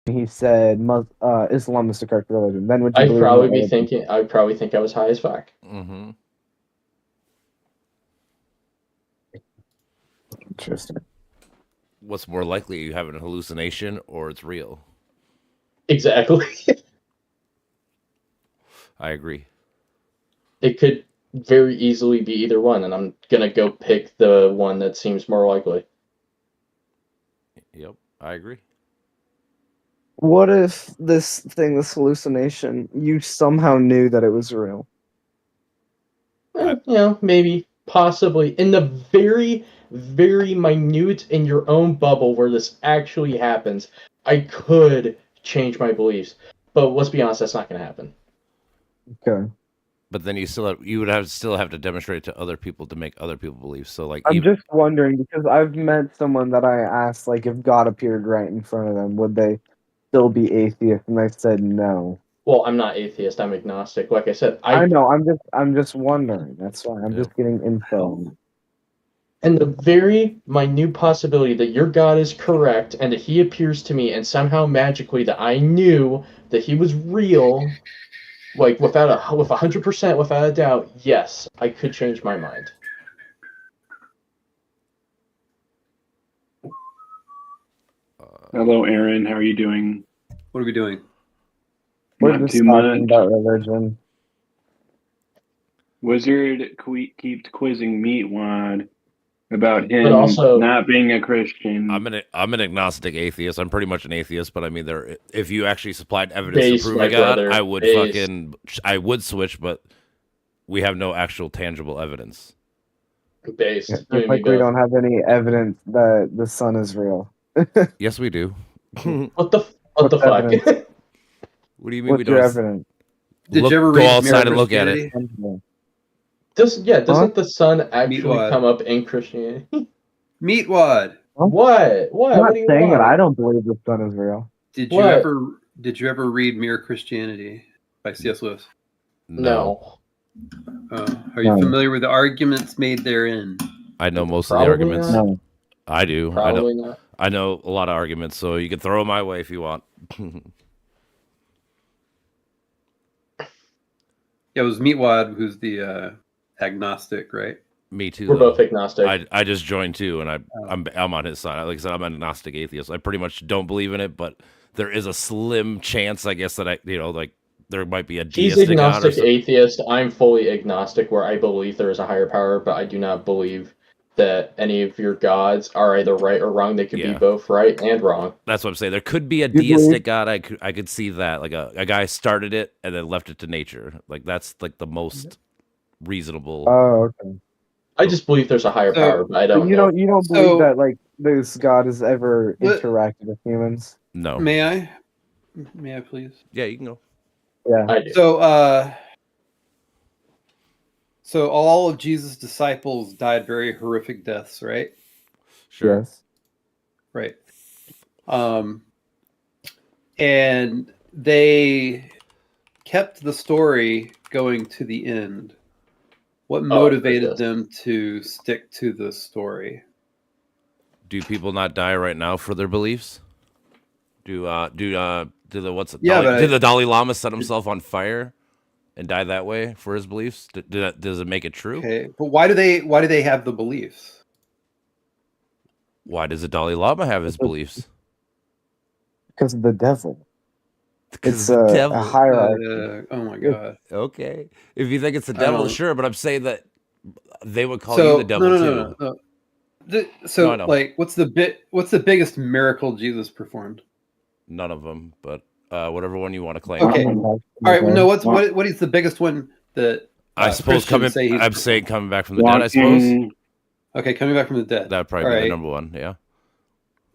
he said Islam is the correct religion, then would you I'd believe probably in be the thinking. I'd probably think I was high as fuck. Mm-hmm. Interesting. What's more likely, you having a hallucination or it's real? Exactly. I agree. It could very easily be either one, and I'm gonna go pick the one that seems more likely. Yep, I agree. What if this hallucination, you somehow knew that it was real? Maybe, possibly, in the very, very minute in your own bubble where this actually happens, I could change my beliefs. But let's be honest, that's not going to happen. Okay. But then you would still have to demonstrate it to other people to make other people believe. So like, I'm just wondering because I've met someone that I asked, like, if God appeared right in front of them, would they still be atheist? And they said no. Well, I'm not atheist. I'm agnostic. Like I said, I know. I'm just wondering. That's why I'm just getting info. And the very minute possibility that your God is correct and that he appears to me and somehow magically that I knew that he was real, like with 100%, without a doubt, yes, I could change my mind. Hello, Aaron. How are you doing? What are we doing? We're Not just too talking much. about religion. Wizard keeps quizzing Meatwad about him But also, not being a Christian. I'm an agnostic atheist. I'm pretty much an atheist, but I mean, if you actually supplied evidence Base, to prove my a God, brother, I would base. I would switch, but we have no actual tangible evidence. Based. Just like we don't have any evidence that the sun is real. Yes, we do. What the fuck? What do you mean What's we your don't? evidence? Did you ever go read outside Mere and look at it? Christianity? Doesn't the sun actually Meatwad. come up in Christianity? Meatwad. What? I'm What not do you saying want? that I don't believe the sun is real. Did What? you ever read Mere Christianity by C.S. Lewis? No. Are you No. familiar with the arguments made therein? I know most Probably of the arguments. not. No. I do. Probably not. I know a lot of arguments, so you can throw them my way if you want. Yeah, it was Meatwad who's the agnostic, right? Me too. We're though. both agnostic. I just joined too, and I'm on his side. Like I said, I'm an agnostic atheist. I pretty much don't believe in it, but there is a slim chance, I guess, that like there might be a He's deistic God or agnostic atheist. I'm fully agnostic, where I believe there is a higher power, but I do not believe that any of your gods are either right or wrong. They could be both right and wrong. That's what I'm saying. There could be a deistic God. I could see that. Like a guy started it and then left it to nature. Like that's like the most reasonable. Oh, okay. I just believe there's a higher power, but I don't. You don't believe that like this God has ever interacted with humans? No. May I please? Yeah, you can go. Yeah. I do. So all of Jesus' disciples died very horrific deaths, right? Sure. Yes. Right. And they kept the story going to the end. What motivated them to stick to the story? Do people not die right now for their beliefs? Did the Dalai Lama set himself on fire and die that way for his beliefs? Does it make it true? Okay, but why do they have the beliefs? Why does the Dalai Lama have his beliefs? Because of the devil. It's a hierarchy. Oh my god. Okay. If you think it's the devil, sure, but I'm saying that they would call you the devil too. No. Like, what's the biggest miracle Jesus performed? None of them, but whatever one you want to claim. Okay. All right. Well, no. What is the biggest one that I suppose coming back from the dead. I suppose. Okay, coming back from the dead. That'd probably be the number one. Yeah.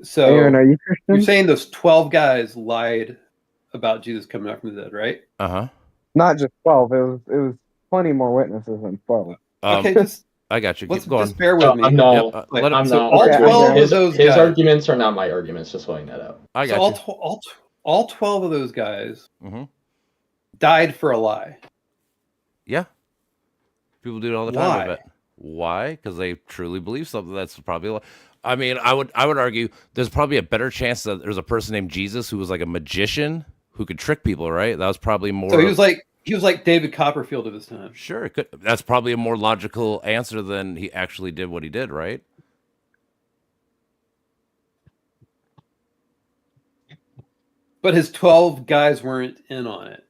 So, Aaron, are you Christian? You're saying those 12 guys lied about Jesus coming back from the dead, right? Not just 12. It was plenty more witnesses than 12. Okay, I got you. Keep going. Just bear with me. I'm not. All 12 of those guys. His arguments are not my arguments. Just laying that out. I got you. All 12 of those guys died for a lie. Yeah. People do it all the time. I bet. Why? Because they truly believe something. That's probably I mean, I would argue there's probably a better chance that there's a person named Jesus who was like a magician who could trick people, right? That was probably more. So he was like David Copperfield of his time. Sure, it could. That's probably a more logical answer than he actually did what he did, right? But his 12 guys weren't in on it,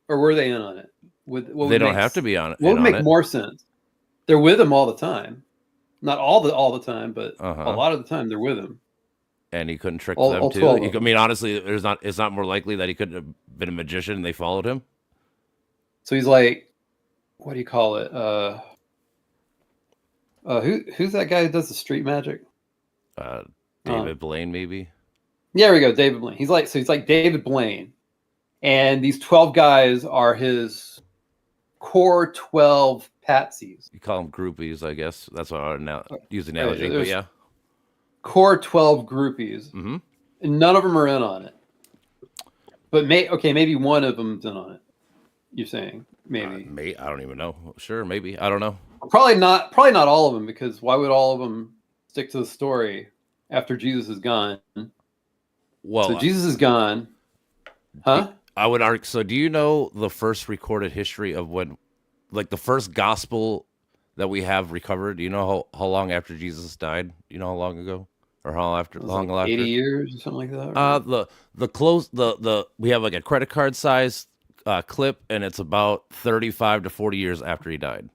or were they in on it? They don't have to be on it. What would make more sense? They're with him all the time, not all the time, but a lot of the time they're with him. And he couldn't trick them too. I mean, honestly, it's not more likely that he could have been a magician and they followed him. So he's like, what do you call it? Who's that guy who does the street magic? David Blaine, maybe. Yeah, there we go, David Blaine. He's like David Blaine, and these 12 guys are his core 12 patsies. You call them groupies, I guess. That's what I would use the analogy. But yeah, core 12 groupies. Mm-hmm. And none of them are in on it. But maybe one of them's in on it. You're saying maybe? I don't even know. Sure, maybe. I don't know. Probably not all of them, because why would all of them stick to the story after Jesus is gone? Well, so Jesus is gone, huh? I would argue. So, do you know the first recorded history of when, like the first gospel that we have recovered? Do you know how long after Jesus died? Do you know how long ago, or how after? Long like after 80 years or something like that. We have like a credit card size clip, and it's about 35 to 40 years after he died.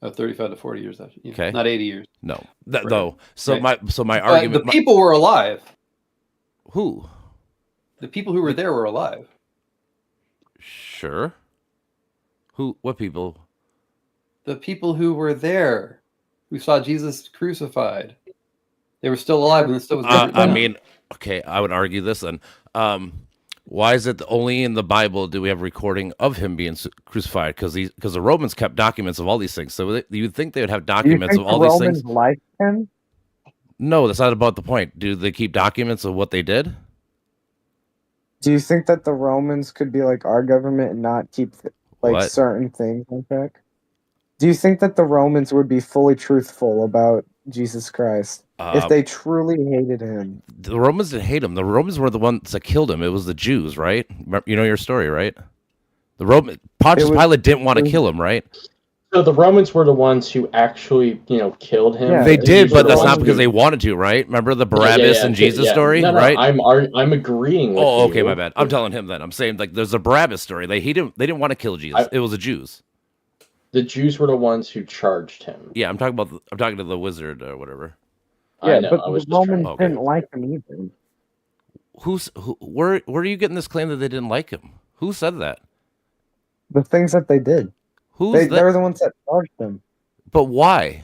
35 to 40 years after. Yeah. Okay, not 80 years. No, right. though. So right. my argument. The people were alive. Who? The people who were there were alive. Sure. Who? What people? The people who were there, who saw Jesus crucified. They were still alive when this stuff was going I mean, okay, I would argue this then. Why is it only in the Bible do we have recording of him being crucified? Because the Romans kept documents of all these things. So you'd think they would have documents of all these things. The Romans liked him? No, that's not about the point. Do they keep documents of what they did? Do you think that the Romans could be like our government and not keep certain things like that? Do you think that the Romans would be fully truthful about Jesus Christ if they truly hated him? The Romans didn't hate him. The Romans were the ones that killed him. It was the Jews, right? You know your story, right? Pontius Pilate didn't want to kill him, right? So the Romans were the ones who actually, killed him. Yeah, they did, but that's not because they wanted to, right? Remember the Barabbas and Jesus story, no, right? I'm agreeing with you. Oh, okay, my bad. I'm telling him then. I'm saying like there's a Barabbas story. They didn't want to kill Jesus. It was the Jews. The Jews were the ones who charged him. Yeah, I'm talking to the wizard or whatever. Yeah, but the Romans didn't like him either. Where are you getting this claim that they didn't like him? Who said that? The things that they did. They were the ones that charged them. But why?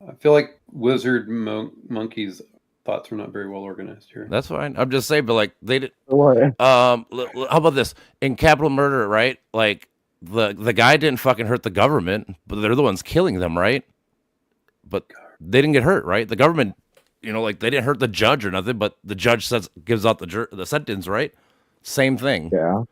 I feel like Wizard Monkey's thoughts were not very well organized here. That's fine. I'm just saying, but like they did. How about this in capital murder? Right, like the guy didn't fucking hurt the government, but they're the ones killing them, right? But they didn't get hurt, right? The government, like they didn't hurt the judge or nothing, but the judge gives out the sentence, right? Same thing. Yeah.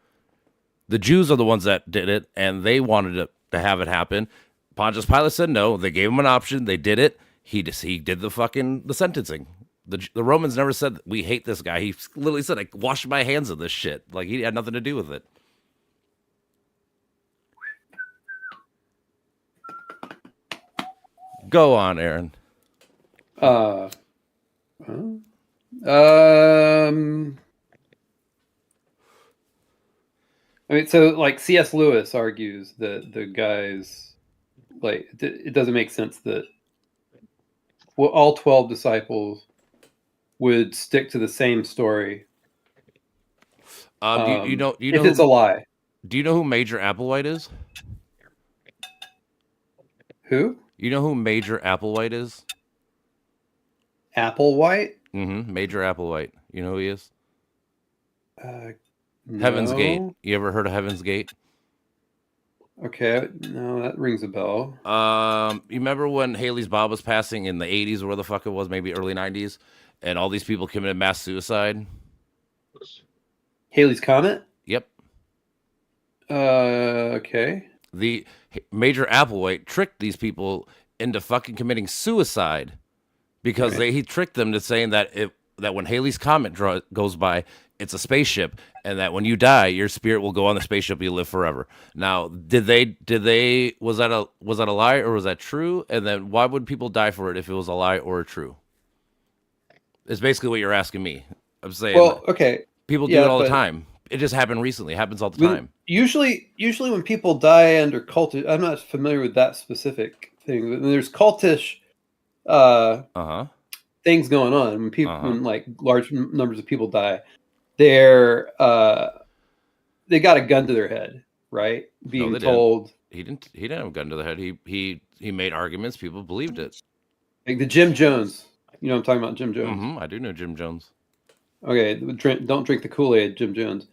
The Jews are the ones that did it, and they wanted to have it happen. Pontius Pilate said no. They gave him an option. They did it. He did the sentencing. The Romans never said we hate this guy. He literally said, "I washed my hands of this shit." Like he had nothing to do with it. Go on, Aaron. I mean, so like C.S. Lewis argues that the guys, like, it doesn't make sense that all 12 disciples would stick to the same story. You know if it's a lie. Do you know who Major Applewhite is? Who? You know who Major Applewhite is? Applewhite? Mm-hmm. Major Applewhite. You know who he is? No. Heaven's Gate. You ever heard of Heaven's Gate? Okay, no, that rings a bell. You remember when Haley's Bob was passing in the 80s or where the fuck it was, maybe early 90s, and all these people committed mass suicide? Haley's Comet? Yep. Okay. The Major Applewhite tricked these people into fucking committing suicide because he tricked them to saying that that when Halley's Comet goes by, it's a spaceship, and that when you die, your spirit will go on the spaceship, you live forever. Now, was that a lie or was that true? And then why would people die for it if it was a lie or true? It's basically what you're asking me. I'm saying, well, okay, people do it all the time. It just happened recently. It happens all the time. Usually when people die under cultish, I'm not familiar with that specific thing. But there's cultish things going on when people, when like large numbers of people die, they got a gun to their head, right? Being told he didn't have a gun to the head. He made arguments. People believed it. Like the Jim Jones. You know what I'm talking about, Jim Jones. Mm-hmm. I do know Jim Jones. Okay, don't drink the Kool-Aid, Jim Jones.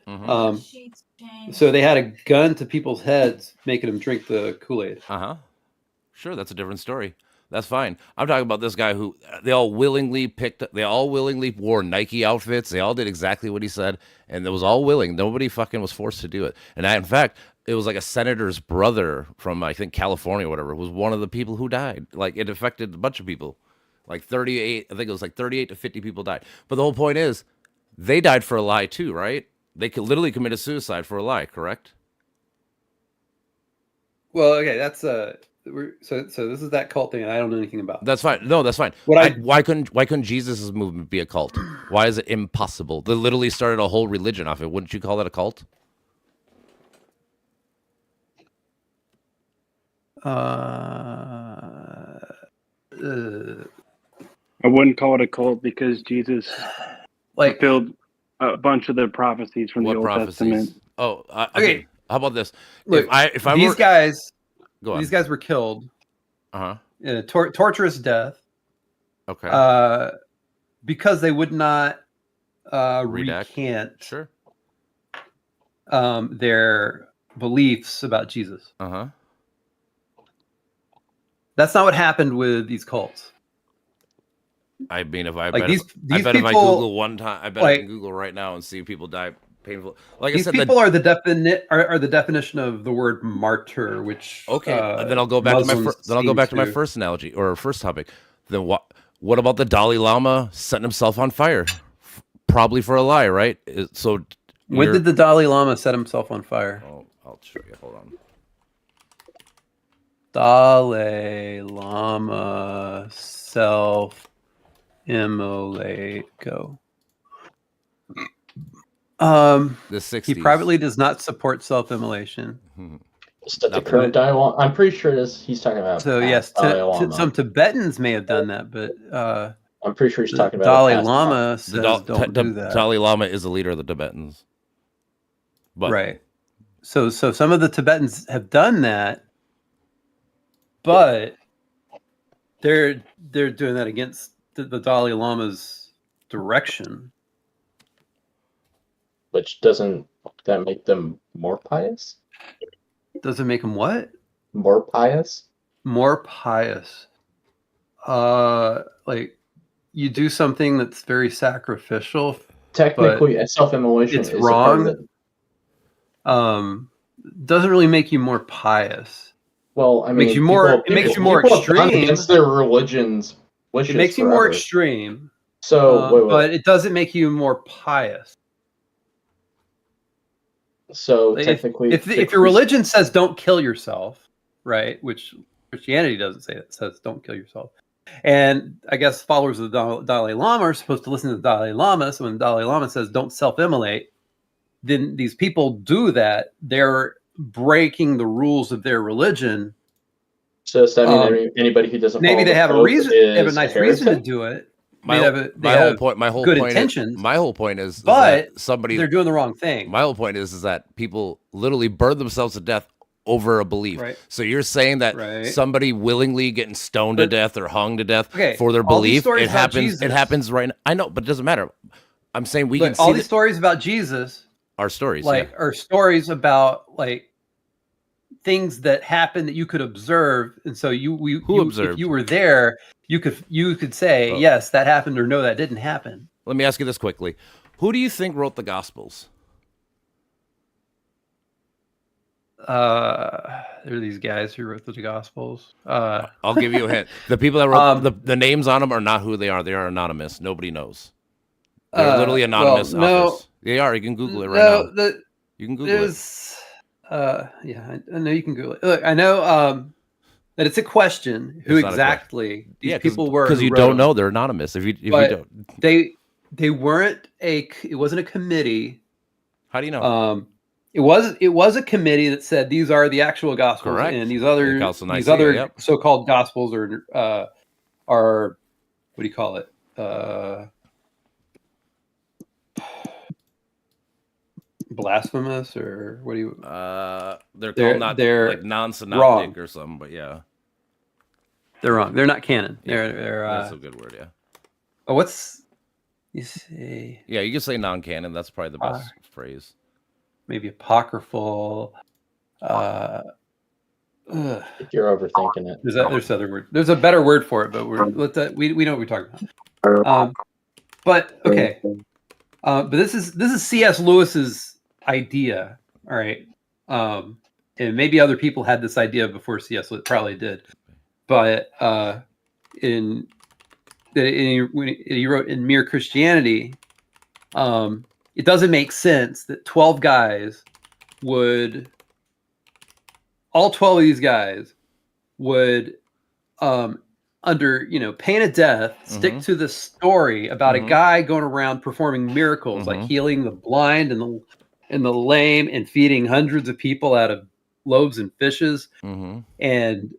So they had a gun to people's heads, making them drink the Kool-Aid. Sure, that's a different story. That's fine. I'm talking about this guy who they all willingly wore Nike outfits. They all did exactly what he said, and it was all willing. Nobody fucking was forced to do it. And in fact, it was like a senator's brother from, I think, California or whatever, was one of the people who died. Like, it affected a bunch of people. Like 38, I think it was like 38 to 50 people died. But the whole point is, they died for a lie too, right? They could literally commit a suicide for a lie, correct? Well, okay, that's so this is that cult thing I don't know anything about. That's fine. No, that's fine. Why couldn't Jesus' movement be a cult? Why is it impossible? They literally started a whole religion off it. Wouldn't you call that a cult? I wouldn't call it a cult because Jesus fulfilled a bunch of the prophecies from the Old Testament. Oh, okay. How about this? Look, these guys were killed. In a torturous death. Okay. Because they would not recant their beliefs about Jesus. That's not what happened with these cults. I mean, if I like bet, if I Google one time, I bet I can Google right now and see people die painful. Like these I said, people are the definition of the word martyr, which then I'll go back to my first analogy or first topic. Then what about the Dalai Lama setting himself on fire? Probably for a lie, right? So when did the Dalai Lama set himself on fire? Oh, I'll show you. Hold on. Dalai Lama self-immolate. Go. The 60s. He privately does not support self-immolation. Just at the current Dalai Lama. I'm pretty sure he's talking about. So yes, some Tibetans may have done that, but I'm pretty sure he's talking about Dalai Lama says don't do that. Dalai Lama is the leader of the Tibetans. But, right. So some of the Tibetans have done that, but they're doing that against the Dalai Lama's direction. Which doesn't that make them more pious? Doesn't make them what? More pious? More pious. Like you do something that's very sacrificial. Technically, self-immolation is wrong. Doesn't really make you more pious. Well, I mean, it makes you more extreme. Against their religion's wishes. It makes you more extreme. So, wait. But it doesn't make you more pious. So technically, if your religion says don't kill yourself, right? Which Christianity doesn't say. It says don't kill yourself. And I guess followers of the Dalai Lama are supposed to listen to the Dalai Lama. So when the Dalai Lama says don't self-immolate, then these people do that. They're breaking the rules of their religion. So does that mean anybody who doesn't maybe they have a reason, they have a nice reason to do it. My whole point is but somebody they're doing the wrong thing. My whole point is that people literally burn themselves to death over a belief. Right. So you're saying that somebody willingly getting stoned to death or hung to death for their all these belief, it happens. Jesus. It happens right now. I know, but it doesn't matter. I'm saying we can see all these stories about Jesus are stories, are stories about things that happen that you could observe, and so if you were there, you could say yes, that happened, or no, that didn't happen. Let me ask you this quickly: who do you think wrote the Gospels? there are these guys who wrote the Gospels. I'll give you a hint. The people that wrote the names on them are not who they are. They are anonymous. Nobody knows. They're literally anonymous authors. They are. You can Google it right now. You can Google it. Yeah, I know you can Google it. Look, I know that it's a question who exactly these people were. Because you don't know. They're anonymous. If you don't. They weren't it wasn't a committee. How do you know? It was a committee that said these are the actual gospels. Correct. And these other so-called gospels are what do you call it? Blasphemous, or what do you? They're like non-synoptic or something, but yeah, they're wrong. They're not canon. Yeah, that's a good word. Yeah. Oh, what's you say? Yeah, you can say non-canon. That's probably the best phrase. Maybe apocryphal. You're overthinking it. There's other word. There's a better word for it, but we know what we're talking about. But okay. But this is C.S. Lewis's idea, all right. And maybe other people had this idea before C.S. Lewis probably did, but when he wrote in Mere Christianity, it doesn't make sense that 12 guys all 12 of these guys would under pain of death stick to the story about a guy going around performing miracles like healing the blind and the lame and feeding hundreds of people out of loaves and fishes and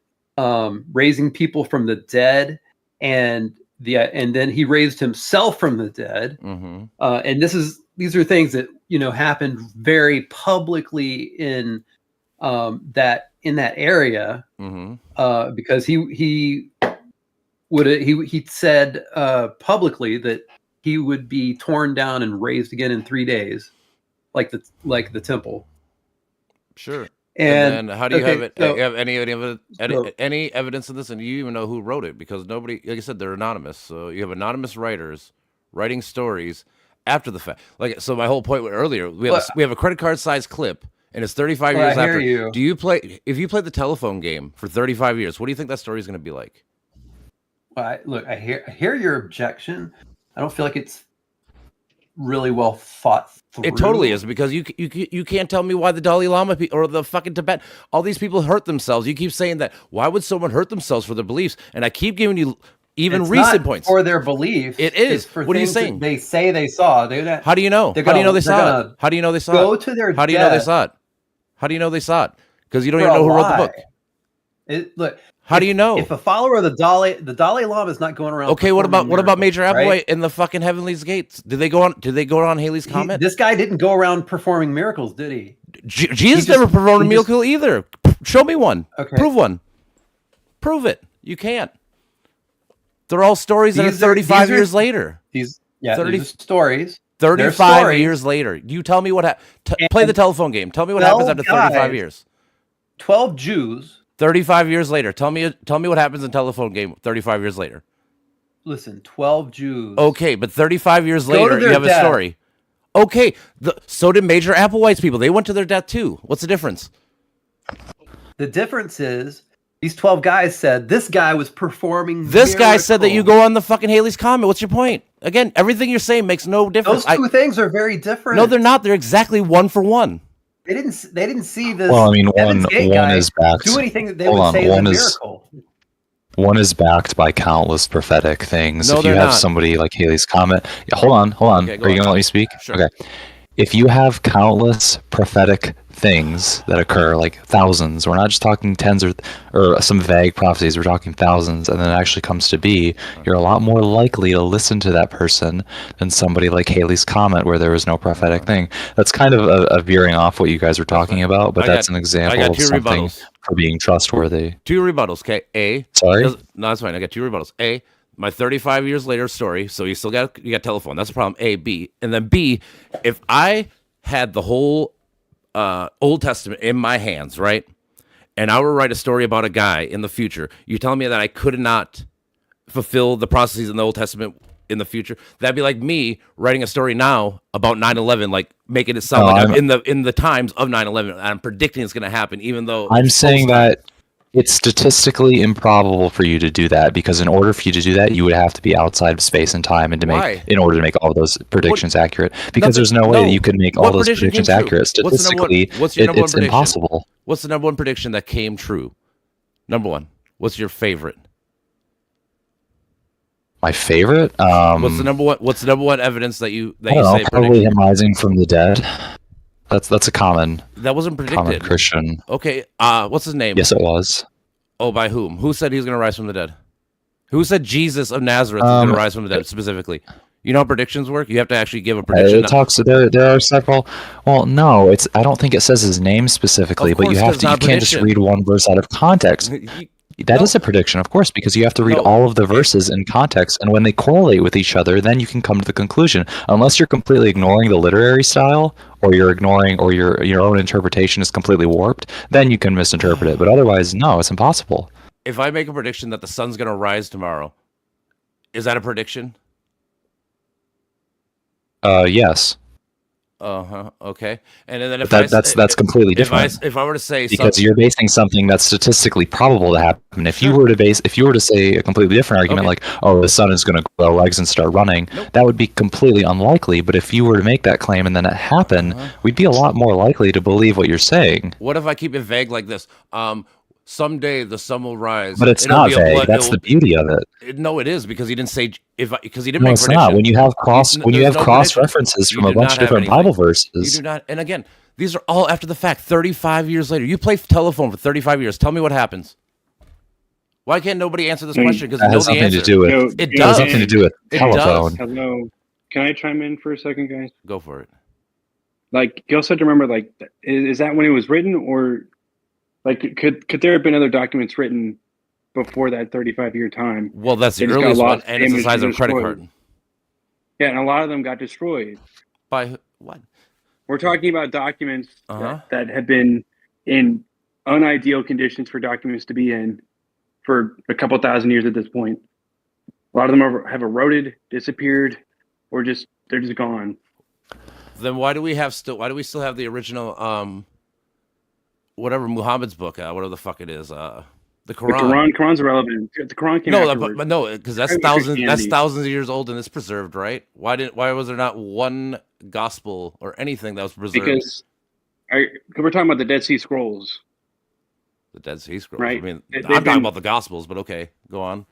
raising people from the dead and then he raised himself from the dead and these are things that happened very publicly in that area because he said publicly that he would be torn down and raised again in 3 days, like the temple. Sure. And how do you have it? You have any evidence of this? And do you even know who wrote it? Because nobody, like I said, they're anonymous. So you have anonymous writers writing stories after the fact. So my whole point earlier, we have a credit card size clip. And it's 35 years after. If you play the telephone game for 35 years, what do you think that story is going to be like? I hear your objection. I don't feel like it's really well thought through. It totally is, because you can't tell me why the Dalai Lama or the fucking Tibet, all these people hurt themselves. You keep saying that. Why would someone hurt themselves for their beliefs? And I keep giving you recent points for their belief. It is. For what are you saying? They say they saw. How do you know? How do you know they saw it? How do you know they saw it? Go to their. How do you know they saw it? How do you know they saw it? Because you don't even know who wrote the book. How do you know? If a follower of the Dalai Lama is not going around. Okay, what about Major Applewhite in the fucking Heavenly's Gates? Did they go on Haley's Comet? This guy didn't go around performing miracles, did he? Jesus never performed a miracle either. Show me one. Okay. Prove one. Prove it. You can't. They're all stories that are 35 years later. These are stories. 35 years later. You tell me what happened. Play the telephone game. Tell me what happens after 35 years. 12 Jews. 35 years later. Tell me what happens in telephone game 35 years later. Listen, 12 Jews. Okay, but 35 years later, you have a story. Okay, so did Major Applewhite's people. They went to their death too. What's the difference? The difference is these 12 guys said this guy was performing This guy said that you go on the fucking Haley's Comet. What's your point? Again, everything you're saying makes no difference. Those two things are very different. No, they're not. They're exactly one for one. They didn't see this. Well, I mean, one is backed. Do anything that they would say is a miracle. One is backed by countless prophetic things. No, if you have somebody like Haley's Comet, hold on. Okay, are you gonna let me speak? Sure. Okay. If you have countless prophetic things that occur, like thousands, we're not just talking tens or some vague prophecies, we're talking thousands, and then it actually comes to be, you're a lot more likely to listen to that person than somebody like Haley's Comet, where there was no prophetic thing. That's kind of a veering off what you guys were talking about, but that's an example of something for being trustworthy. 2 rebuttals, okay? Sorry? No, that's fine. I got 2 rebuttals. A, my 35 years later story, so you got telephone. That's the problem. A, B. And then B, if I had the whole Old Testament in my hands, right? And I were to write a story about a guy in the future, you're telling me that I could not fulfill the prophecies in the Old Testament in the future. That'd be like me writing a story now about 9/11, like making it sound like I'm in the times of 9/11. I'm predicting it's going to happen, even though I'm saying that it's statistically improbable for you to do that, because in order for you to do that, you would have to be outside of space and time, and in order to make all those predictions accurate. Because there's no way that you could make all those predictions accurate. Statistically, it's impossible. What's the number one prediction that came true? Number one. What's your favorite? My favorite? What's the number one evidence that you say? Probably him rising from the dead. That's a common. That wasn't predicted. Common Christian. Okay. What's his name? Yes, it was. Oh, by whom? Who said he's going to rise from the dead? Who said Jesus of Nazareth is going to rise from the dead specifically? You know how predictions work? You have to actually give a prediction. It talks. There are several. Well, no, I don't think it says his name specifically, but you have to. You can't just read one verse out of context. That is a prediction, of course, because you have to read all of the verses in context, and when they correlate with each other, then you can come to the conclusion. Unless you're completely ignoring the literary style, or you're ignoring, or your own interpretation is completely warped, then you can misinterpret it. But otherwise, no, it's impossible. If I make a prediction that the sun's going to rise tomorrow, is that a prediction? Yes. Okay. And then that's completely different. If I were to say because you're basing something that's statistically probable to happen. If you were to say a completely different argument, like, oh, the sun is going to grow legs and start running, that would be completely unlikely. But if you were to make that claim and then it happened, we'd be a lot more likely to believe what you're saying. What if I keep it vague like this? Someday the sun will rise. But it's not vague. That's the beauty of it. No, it is, because he didn't say because he didn't make prediction. It's not. When you have cross references from a bunch of different Bible verses. You do not. And again, these are all after the fact. 35 years later, you play telephone for 35 years. Tell me what happens. Why can't nobody answer this question? Because you know the answer. It does. It has nothing to do with telephone. Hello. Can I chime in for a second, guys? Go for it. Like, you also have to remember, like, is that when it was written, or like could there have been other documents written before that 35-year time? Well, that's the earliest one, and it's the size of a credit card. Yeah, and a lot of them got destroyed. By what? We're talking about documents that have been in unideal conditions for documents to be in for a couple thousand years at this point. A lot of them have eroded, disappeared, or they're just gone. Then why do we still have the original whatever Muhammad's book, whatever the fuck it is, the Quran. The Quran's irrelevant. The Quran came afterwards. but no, because that's thousands of years old and it's preserved, right? Why was there not one gospel or anything that was preserved? Because we're talking about the Dead Sea Scrolls. The Dead Sea Scrolls, right? I mean, I'm talking about the Gospels, but okay, go on.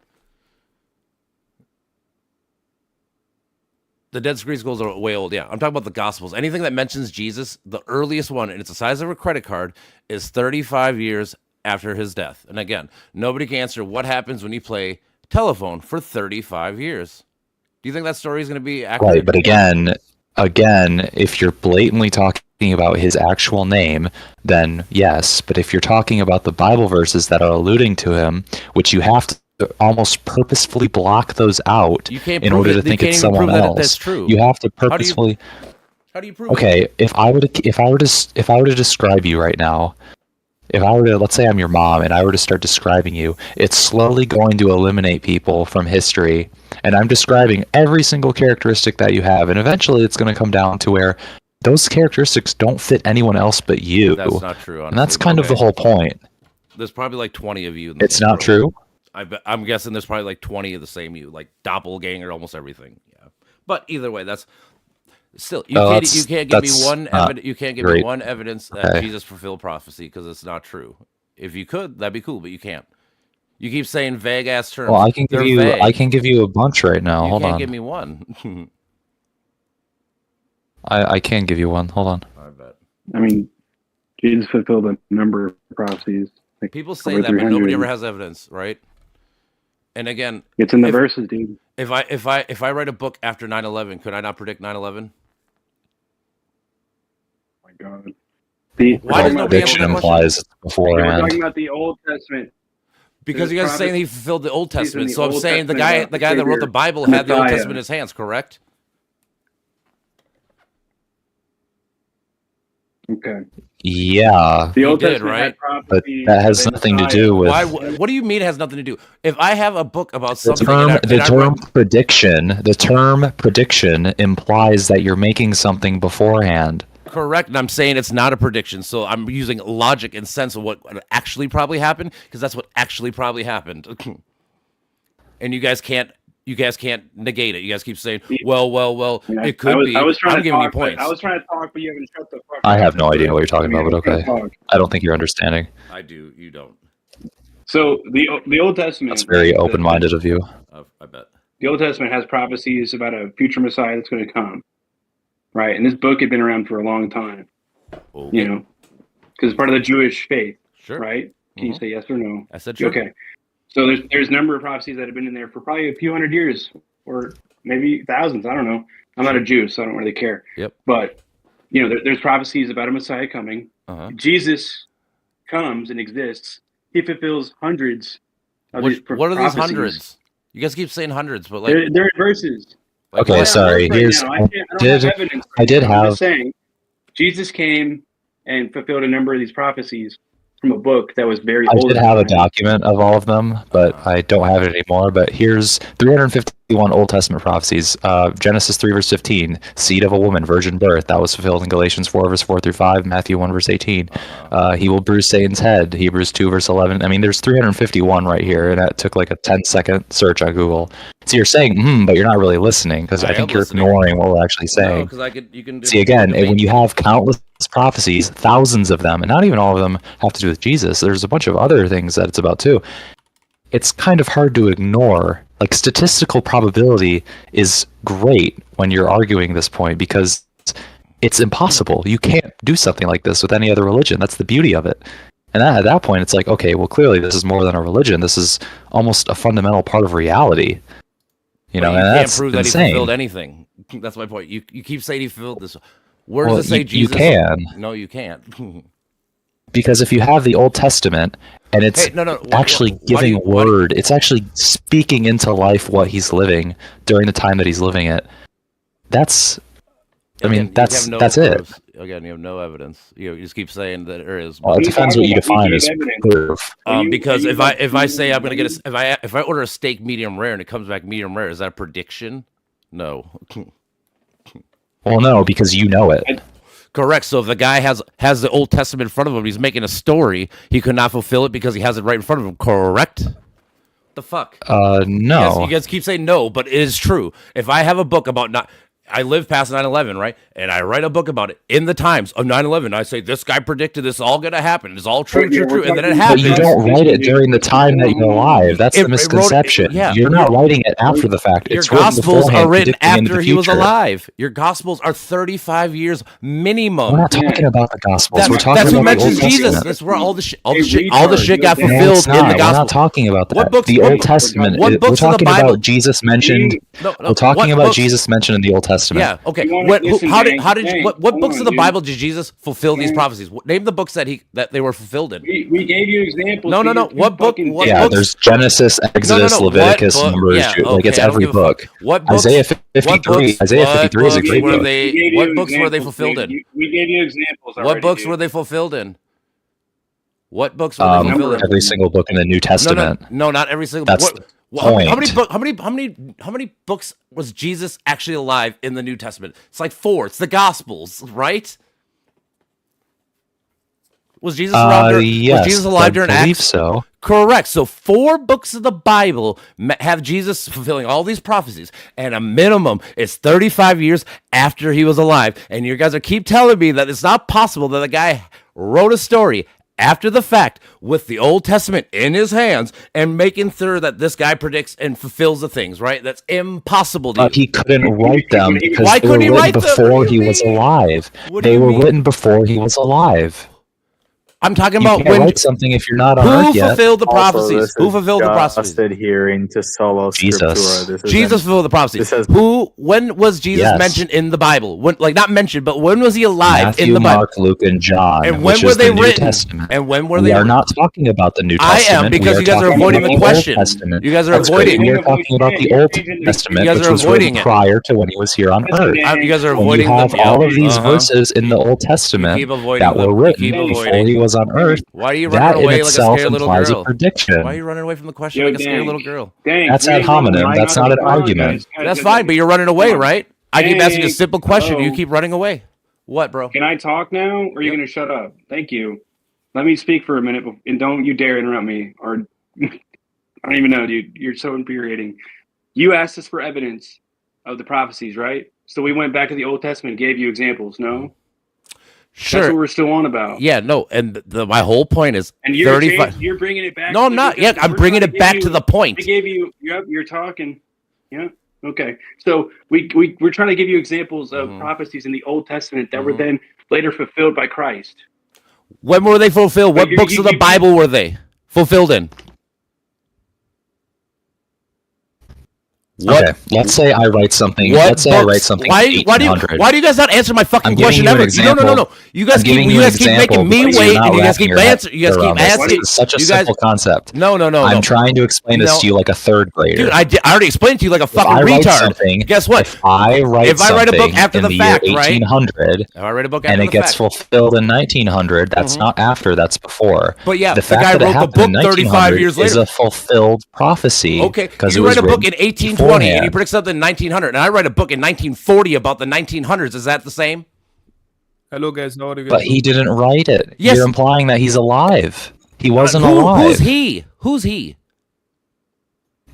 The Dead Sea Scrolls are way old. Yeah, I'm talking about the Gospels. Anything that mentions Jesus, the earliest one, and it's the size of a credit card, is 35 years after his death. And again, nobody can answer what happens when you play telephone for 35 years. Do you think that story is going to be accurate? Right, but again, if you're blatantly talking about his actual name, then yes. But if you're talking about the Bible verses that are alluding to him, which you have to almost purposefully block those out in order to think it's someone else. That's true. You have to purposefully. How do you prove? Okay, if I were to describe you right now, let's say I'm your mom and I were to start describing you, it's slowly going to eliminate people from history, and I'm describing every single characteristic that you have, and eventually it's going to come down to where those characteristics don't fit anyone else but you. That's not true, honestly. And that's kind of the whole point. There's probably like 20 of you. It's not true. I'm guessing there's probably like 20 of the same you, like doppelganger, almost everything. Yeah, but either way, that's still you can't give me one evidence that Jesus fulfilled prophecy, because it's not true. If you could, that'd be cool, but you can't. You keep saying vague ass terms. Well, I can give you a bunch right now. Hold on. You can't give me one. I can give you one. Hold on. I bet. I mean, Jesus fulfilled a number of prophecies. Like people say that, but nobody ever has evidence, right? And again, it's in the verses, dude. If I write a book after 9/11, could I not predict 9/11? Oh my God. Why does nobody prediction implies beforehand? We're talking about the Old Testament. Because you guys are saying he fulfilled the Old Testament, so I'm saying the guy that wrote the Bible had the Old Testament in his hands, correct? Okay. Yeah, The Old did, Testament right? had but prophecies that has of nothing to Messiah. do with Why? What do you mean it has nothing to do? If I have a book about the something, term. and The I term read- prediction. The term prediction implies that you're making something beforehand. correct, and I'm saying it's not a prediction. So I'm using logic and sense of what actually probably happened, because that's what actually probably happened. And you guys can't negate it. You guys keep saying, well, Yeah, it could be. I was trying I'm to giving you talk, but points. I was trying to talk, but you haven't shut the fuck up. I have no idea what you're talking about, but I was okay. trying to talk. I don't think you're understanding. I do. You don't. So the Old Testament. That's very open-minded of you. I bet. The Old Testament has prophecies about a future Messiah that's going to come, right? And this book had been around for a long time, Okay. you know, because it's part of the Jewish faith, Sure. right? Can you say yes or no? I said sure. Okay. So there's a number of prophecies that have been in there for probably a few hundred years, or maybe thousands. I don't know. I'm not a Jew, so I don't really care. Yep. But you know, there's prophecies about a Messiah coming. Uh-huh. Jesus comes and exists. He fulfills hundreds of these What are these prophecies. hundreds? You guys keep saying hundreds, but like, They're in verses. like Okay, what? Yeah, sorry. right Here's now. I don't did have evidence. I did I'm have just saying, Jesus came and fulfilled a number of these prophecies from a book that was very I old. did at the have a time. document of all of them, but I don't have it anymore. But here's 351 Old Testament prophecies. Genesis 3 verse 15, seed of a woman, virgin birth. That was fulfilled in Galatians 4 verse 4 through 5, Matthew 1 verse 18. He will bruise Satan's head, Hebrews 2 verse 11. I mean, there's 351 right here, and that took like a 10-second search on Google. So you're saying, but you're not really listening, because I I think am you're listening. ignoring what we're actually saying. because you can See, again, debate when you me. have countless prophecies, thousands of them, and not even all of them have to do with Jesus, there's a bunch of other things that it's about too. It's kind of hard to ignore. Like, statistical probability is great when you're arguing this point, because it's impossible. You can't do something like this with any other religion. That's the beauty of it. And at that point, it's like, okay, well, clearly this is more than a religion. This is almost a fundamental part of reality. You know, But and can't that's prove that he insane. fulfilled anything. That's my point. You keep saying he fulfilled this. Where does Well, it say you Jesus? can. No, you can't. Because if you have the Old Testament and it's Hey, no. actually giving word, it's actually speaking into life what he's living during the time that he's living it. That's, I mean, Again, that's you have no it. proofs. Again, you have no evidence. You just keep saying that there is. Well, it depends what you define as proof. Because if I say I'm gonna get if I order a steak medium rare and it comes back medium rare, is that a prediction? No. Well, no, because you know it. Correct. So if the guy has the Old Testament in front of him, he's making a story. He could not fulfill it because he has it right in front of him. Correct. The fuck. No. You guys keep saying no, but it is true. If I have a book about I live past 9/11, right? And I write a book about it in the times of 9/11. I say this guy predicted this is all going to happen. It's all true, and then it But happens. you don't write it during the time that you're alive. That's It the wrote- misconception. yeah. You're not writing it after the fact. Your It's written gospels are beforehand, written predicting into after the he was future. alive. Your gospels are 35 years minimum. We're not talking about the Gospels. That's We're talking that's who about the Old mentions Jesus. Testament. That's where all the shit Hey, got retard, No, fulfilled it's in not. the We're not gospel. talking about that. What books- the what- Old Testament. what We're books of the talking Bible- about Jesus mentioned. No, We're talking what about books- Jesus mentioned in the Old Testament. Yeah. Okay. You wanna listen, How did Hank? what Hold books on, of the dude. Bible did Jesus fulfill these Hank. prophecies? Name the books that they were fulfilled in. We gave you examples. No. but you're too What book- fucking what dumb. Yeah, books- there's Genesis, Exodus, What Leviticus, book- Numbers, yeah, like it's okay, I don't every give a fuck. book. What books? Isaiah what 53. books- Isaiah what 53 is a books great were book. they- We gave what you books were they examples, fulfilled dude. in? We gave you examples already. What books dude. were they fulfilled in? What books were they fulfilled in? Every single book in the New Testament. No, not every single. That's book. the How point. many books was Jesus actually alive in the New Testament? It's like 4. It's the Gospels, right? Was Jesus around? Yes, was Jesus alive during I believe Acts? so. Correct. So 4 books of the Bible have Jesus fulfilling all these prophecies, and a minimum is 35 years after he was alive. And you guys keep telling me that it's not possible that a guy wrote a story after the fact with the Old Testament in his hands and making sure that this guy predicts and fulfills the things, right? That's impossible to But you. he couldn't write them because Why they were couldn't he written write them? What before do he you was mean? alive. What do They you were mean? written before he was alive. I'm talking You about can't when write something if you're not on who Earth yet. fulfilled the Also, prophecies? this Who is fulfilled the prophecies? just adhering to solo Jesus. scriptura. This Jesus isn't- fulfilled the prophecies. this has- Who? When was Jesus Yes. mentioned in the Bible? When, like not mentioned, but when was he alive Matthew, in the Bible? Mark, Luke, and John. And when which were is they the New written? Testament. And when were We they? are not talking about the New I Testament. am, because We you guys are talking avoiding about the Old question. Testament. You guys are That's avoiding great. We it. are talking about the You're Old changing the- Testament, You guys which are was avoiding written it. prior to when he was here on Earth. You guys are When you avoiding have them. all Yeah. of these Uh-huh. verses in the Old Testament keep avoiding that were them. You written keep before avoiding. he was on Earth, Why are you that running in away like a itself scared little implies a girl? prediction. Why are you running away from the question Yo, like a scared dang. little girl? Dang, That's we ad didn't run hominem. right That's off not the an phone, argument. That's fine, but you're running away, right? I keep asking you a Dang. simple question. Hello? You keep running away. What, bro? Can I talk now, or are you Yep. going to shut up? Thank you. Let me speak for a minute, and don't you dare interrupt me. Or I don't even know, dude. You're so infuriating. You asked us for evidence of the prophecies, right? So we went back to the Old Testament and gave you examples. No, that's what Sure. we're still on about. Yeah, no, and my whole point is And you're 35. you're bringing it back. No, to I'm the not. New Yeah, Testament. I'm We're bringing trying it back to the point. We gave you. Yep, you're talking. Yeah. Okay. So we're trying to give you examples of prophecies in the Old Testament that were then later fulfilled by Christ. When were they fulfilled? But What books of the Bible were they fulfilled in? What? Okay, let's say I write something. What Let's say I books? write something. Why in do you 1800. why do you guys not answer my fucking I'm giving question you an ever? No, example. no, no. You guys I'm keep giving you you guys an keep example making me because you're wait, not and you guys wrapping keep your head answering. You guys keep around this. asking. This is such a You guys, simple concept. no. I'm trying to explain this No. to you like a third grader. Dude, I already explained to you like a If fucking I write retard. something, Guess what? If I write If I write a book something after in the the fact, year right? 1800, If I read a book after and the it gets fact. fulfilled in 1900, that's not after, that's before. But yeah, the the fact guy that it wrote the happened book in 35 1900 years is later. a fulfilled prophecy. Okay, because you it was write a book written in 1820 and he beforehand. predicts something in 1900, and I write a book in 1940 about the 1900s. Is that the same? Hello guys, how are you guys? But he didn't write it. Yes. You're implying that he's alive. He wasn't Who- alive. Who's he? Who's he?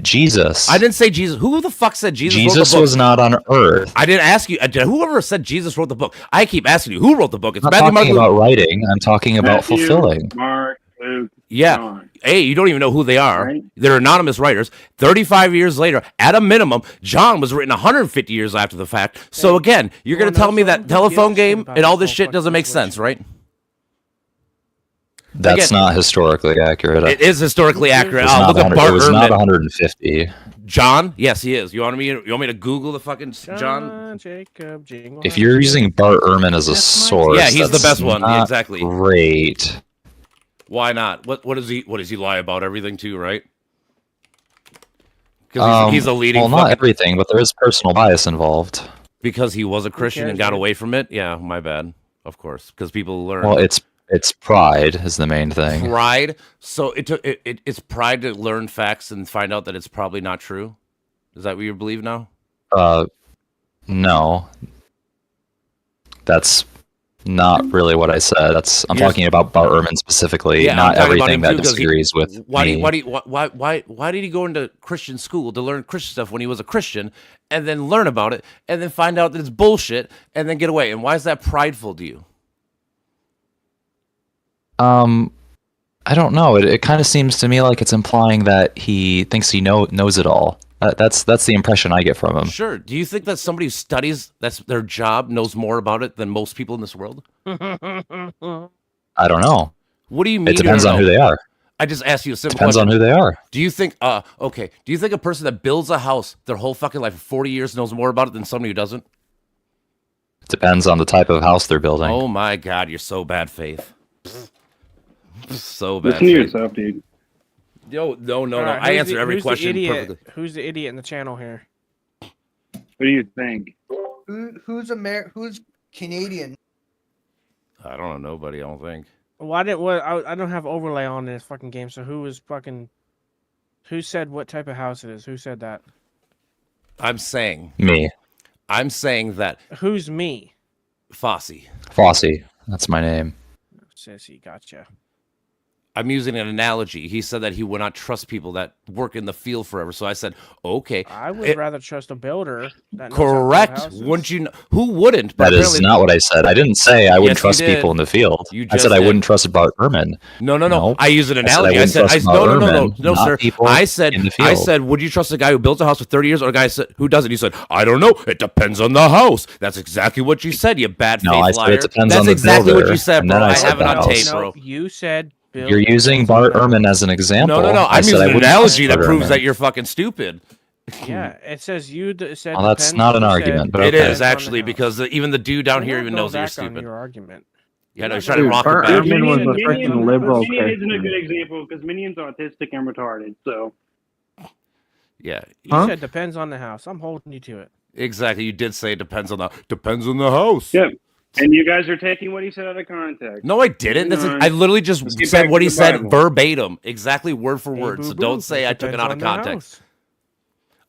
Jesus. I didn't say Jesus. Who the fuck said Jesus wrote Jesus the book? was not on Earth. I didn't ask you. Whoever said Jesus wrote the book? I keep asking you who wrote the book. It's I'm not Matthew, Mark, talking Luke. about writing. I'm talking about Matthew, fulfilling. Mark, Luke, Yeah. John. Hey, you don't even know who they are. Right. They're anonymous writers. 35 years later, at a minimum, John was written 150 years after the fact. So again, you're going to tell me that telephone game and all this shit doesn't make sense, right? That's Again, not historically accurate. It is historically accurate. It was Oh, not look at 100 Bart it was not Ehrman. 150. John? Yes, he is. You want me to Google the fucking John? Jacob, Jingle. If you're using Bart Ehrman as a source, Yeah, he's the that's best one. not Exactly. Great. Why not? What does he lie about everything too, right? Because he's a leading Well, not everything, but there is personal bias involved. because he was a Christian and cares, got man? away from it. Yeah, my bad. Of course, because people learn. Well, it's pride is the main thing. Pride. So it's pride to learn facts and find out that it's probably not true. Is that what you believe now? No. That's not really what I said. I'm talking about Bart Ehrman specifically, Yeah, not I'm talking about everything him that too, 'cause disagrees with me. Why did he go into Christian school to learn Christian stuff when he was a Christian, and then learn about it, and then find out that it's bullshit, and then get away? And why is that prideful to you? I don't know. It kind of seems to me like it's implying that he thinks he knows it all. That's the impression I get from him. Sure. Do you think that somebody who studies, that's their job, knows more about it than most people in this world? I don't know. What do you mean? It depends on who they are. I just asked you a simple Depends question. on who they are. Do you think, okay, do you think a person that builds a house their whole fucking life for 40 years knows more about it than somebody who doesn't? It depends on the type of house they're building. Oh my God, you're so bad faith. So bad Listen to faith. yourself, dude. Yo, no. All right, I who's answer the- every who's the question idiot- perfectly. Who's the idiot in the channel here? What do you think? Who's Canadian? I don't know nobody, I don't think. Why didn't I don't have overlay on this fucking game, so who said what type of house it is? Who said that? I'm saying Me. that Who's me? Fossey. Fossey. That's my name. Sissy, gotcha. I'm using an analogy. He said that he would not trust people that work in the field forever. So I said, okay. I would rather trust a builder. That knows how to build Correct. houses. Wouldn't you? Who wouldn't? But that is not what I said. I didn't say I wouldn't Yes, you trust did. people in the field. You I said just I did. wouldn't trust Bart Ehrman. No. I use an analogy. I said no, sir. people I said, in the field. would you trust a guy who builds a house for 30 years or a guy who doesn't? You said, I don't know. It depends on the house. That's exactly what you said, you bad faith No, I liar. said it depends That's on the exactly builder, what you said, and bro. then I I said have it the on house. tape, No, bro. you said build You're using Bart Ehrman as an example. No. I'm using I an wouldn't analogy trust that Bart proves Ehrman. that you're fucking stupid. Yeah, it says it said. Well, that's depends, not an you said argument, but It okay. is actually because even the dude down here even knows that you're back on stupid. your argument. Yeah, no, he's trying to rock Bart it back. Ehrman was a Minion freaking liberal isn't a Christian. good example because Minion's autistic and retarded. So Yeah, You said depends on the house. I'm holding you to it. exactly. You did say it depends on the house. yeah, and you guys are taking what he said out of context. No, I didn't. Moving on. I literally just Let's get said back what to he the said Bible. verbatim, exactly word for Hey, word. So boo-boo, don't say I took it depends out of on the context. house.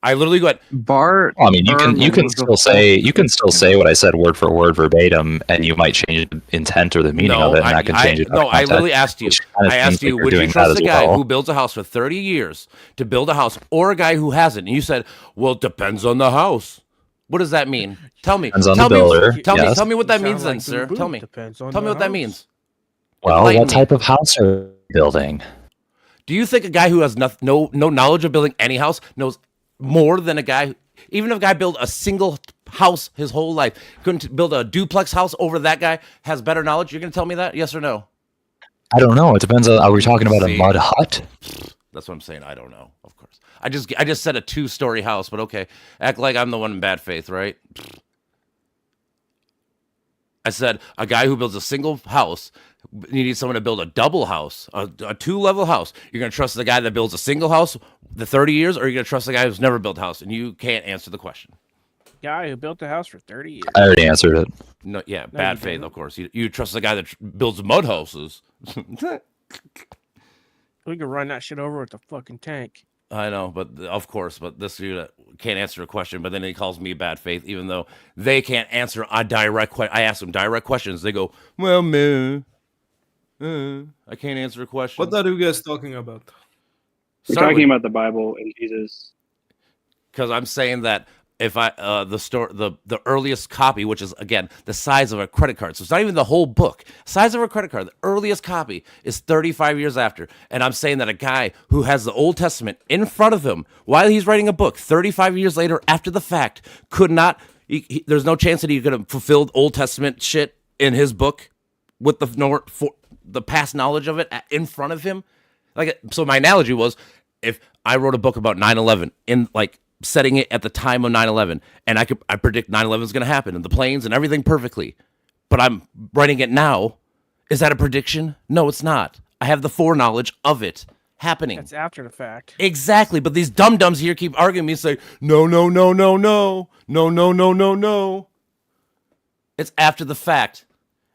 I literally went, Bart. Well, I mean, you can Ehrman was a still say what I said word for word verbatim, and you might change the intent or the meaning no, of it, and I can change it. No, I literally asked you. I asked you, would you trust a guy who builds a house for 30 years to build a house, or a guy who hasn't? And you said, well, it depends on the house. What does that mean? Tell me. Depends on tell the me. builder, Tell me. yes. Tell me what that You means, sound then, like sir. boo-boo. Tell me. Depends on Tell me the what that house. means. Well, Enlighten what me. type of house are you building? Do you think a guy who has no knowledge of building any house knows more than a guy? Even if a guy built a single house his whole life, couldn't build a duplex house over that guy has better knowledge? You're gonna tell me that? Yes or no? I don't know. It depends on. Are we talking about See. a mud hut? That's what I'm saying. I don't know. Of course, I just said a 2-story house, but okay. Act like I'm the one in bad faith, right? I said a guy who builds a single house. You need someone to build a double house, a 2-level house. You're gonna trust the guy that builds a single house the 30 years, or you're gonna trust the guy who's never built a house? And you can't answer the question. Guy who built the house for 30 years. I already answered it. No, yeah, No, bad you faith, didn't. of course. You trust the guy that builds mud houses. We could run that shit over with a fucking tank. I know, but of course, but this dude can't answer a question, but then he calls me bad faith, even though they can't answer a direct question. I ask them direct questions. They go, well, man, I can't answer a question. What are you guys talking about? We're talking about the Bible and Jesus. Because I'm saying that if the earliest copy, which is again the size of a credit card, so it's not even the whole book, size of a credit card, the earliest copy is 35 years after, and I'm saying that a guy who has the Old Testament in front of him while he's writing a book 35 years later after the fact could not. There's no chance that he could have fulfilled Old Testament shit in his book with the past knowledge of it in front of him. So my analogy was, if I wrote a book about 9/11 in setting it at the time of 9/11, and I predict 9/11 is going to happen and the planes and everything perfectly, but I'm writing it now, is that a prediction? No, it's not. I have the foreknowledge of it happening. That's after the fact. Exactly, but these dum-dums here keep arguing me and say, no. It's after the fact.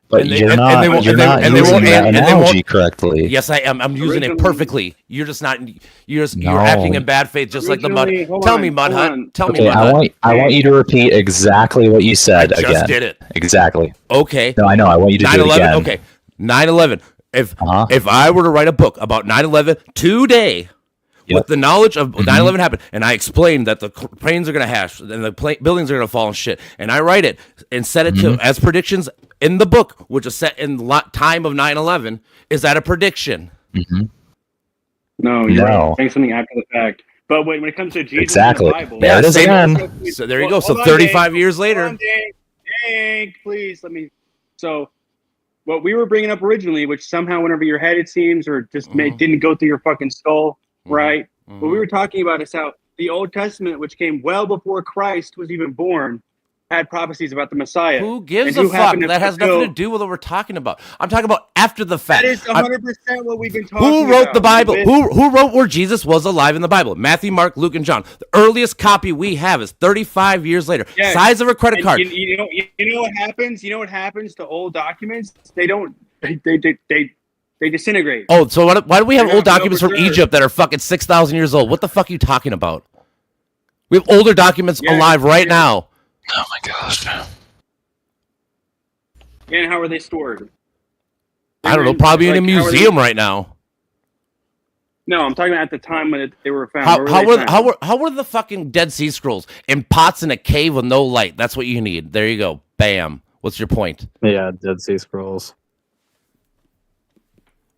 But you're not using that analogy correctly. Yes, I am. I'm using it perfectly. You're just not. You're No. acting in bad faith, just like the mud. Tell me, Mud Hut. Tell me, Okay, Mud Hut. I want you to repeat exactly what you said I just again. did it. Exactly. Okay. No, I know. I want you to do it 9/11. again. Okay. 9/11. If I were to write a book about 9/11 today, with the knowledge of 9/11 happened, and I explained that the planes are going to hash and the buildings are going to fall and shit, and I write it and set it to as predictions in the book, which is set in the time of 9/11, is that a prediction? No, you're saying something after the fact. But when it comes to Jesus Exactly. and the Bible, There it is again. So there you go. So 35 years later. Hank, please let me. So, what we were bringing up originally, which somehow went over your head, it seems, or just didn't go through your fucking skull, right? What we were talking about is how the Old Testament, which came well before Christ was even born, had prophecies about the Messiah. Who gives and a who happened fuck? That has nothing to do with what we're talking about. I'm talking about after the fact. That is 100% what we've been talking about. Who wrote the Bible? Who wrote where Jesus was alive in the Bible? Matthew, Mark, Luke, and John. The earliest copy we have is 35 years later. Yes. Size of a credit card. You know what happens? You know what happens to old documents? They don't. They disintegrate. Oh, so why do we have They're old not documents from preserved. Egypt that are fucking 6,000 years old? What the fuck are you talking about? We have older documents Yeah, alive right now. Oh my gosh. And how are they stored? I don't know. Probably in a museum right now. No, I'm talking about at the time when they were found. How were the fucking Dead Sea Scrolls in pots in a cave with no light? That's what you need. There you go. Bam. What's your point? Yeah, Dead Sea Scrolls.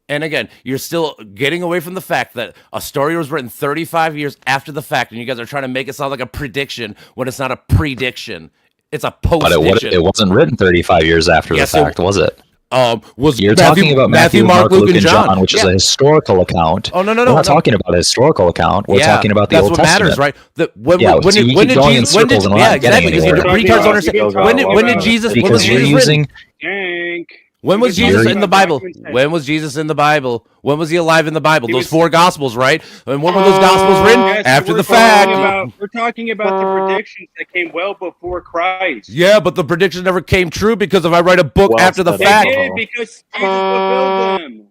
And again, you're still getting away from the fact that a story was written 35 years after the fact, and you guys are trying to make it sound like a prediction when it's not a prediction. It's a post-diction. But it wasn't written 35 years after the fact, was it? You're talking about Matthew, Mark, Luke, and John, which is a historical account. Oh, no. We're not talking about a historical account. We're talking about the Old Testament. That's what matters, right? When did Jesus? When did Jesus? Because you're using. When was Jesus in the Bible? When was Jesus in the Bible? When was he alive in the Bible? Those 4 Gospels, right? And when were those Gospels written? After the fact. We're talking about the predictions that came well before Christ. Yeah, but the predictions never came true because if I write a book after the fact. They did because Jesus fulfilled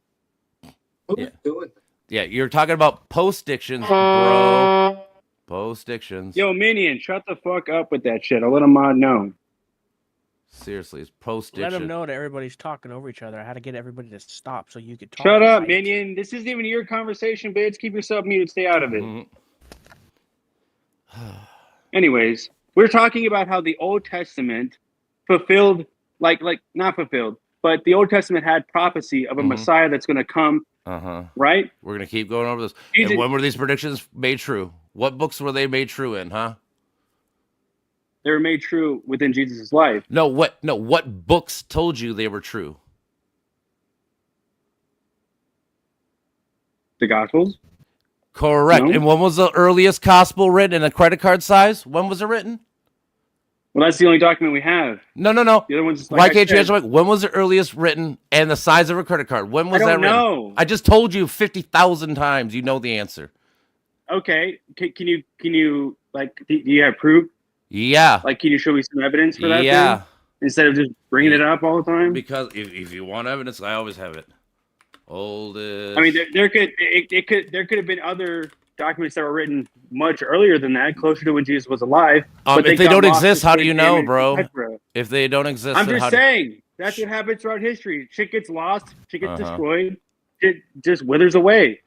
them. Yeah, you're talking about post-dictions, bro. Post-dictions. Yo, Minion, shut the fuck up with that shit. I'll let a mod know. Seriously, it's post-diction. Let them know that everybody's talking over each other. I had to get everybody to stop so you could talk. Shut up, Minion. This isn't even your conversation, bitch. Keep yourself muted. Stay out of it. Anyways, we're talking about how the Old Testament fulfilled, not fulfilled, but the Old Testament had prophecy of a Messiah that's going to come, right? We're going to keep going over this. And when were these predictions made true? What books were they made true in, huh? They were made true within Jesus' life. What books told you they were true? The Gospels? Correct. No? And when was the earliest gospel written in a credit card size? When was it written? Well, that's the only document we have. No. The other one's why can't you answer? When was the earliest written and the size of a credit card? When was that written? I don't know. I just told you 50,000 times. You know the answer. Okay. Can you do you have proof? Yeah. Can you show me some evidence for that? Yeah. Thing? Instead of just bringing it up all the time? Because if you want evidence, I always have it. Oldest. I mean, there could have been other documents that were written much earlier than that, closer to when Jesus was alive. But if they don't exist, how do you know, bro? If they don't exist, I'm just saying that's what happens throughout history. Shit gets lost, shit gets destroyed, it just withers away.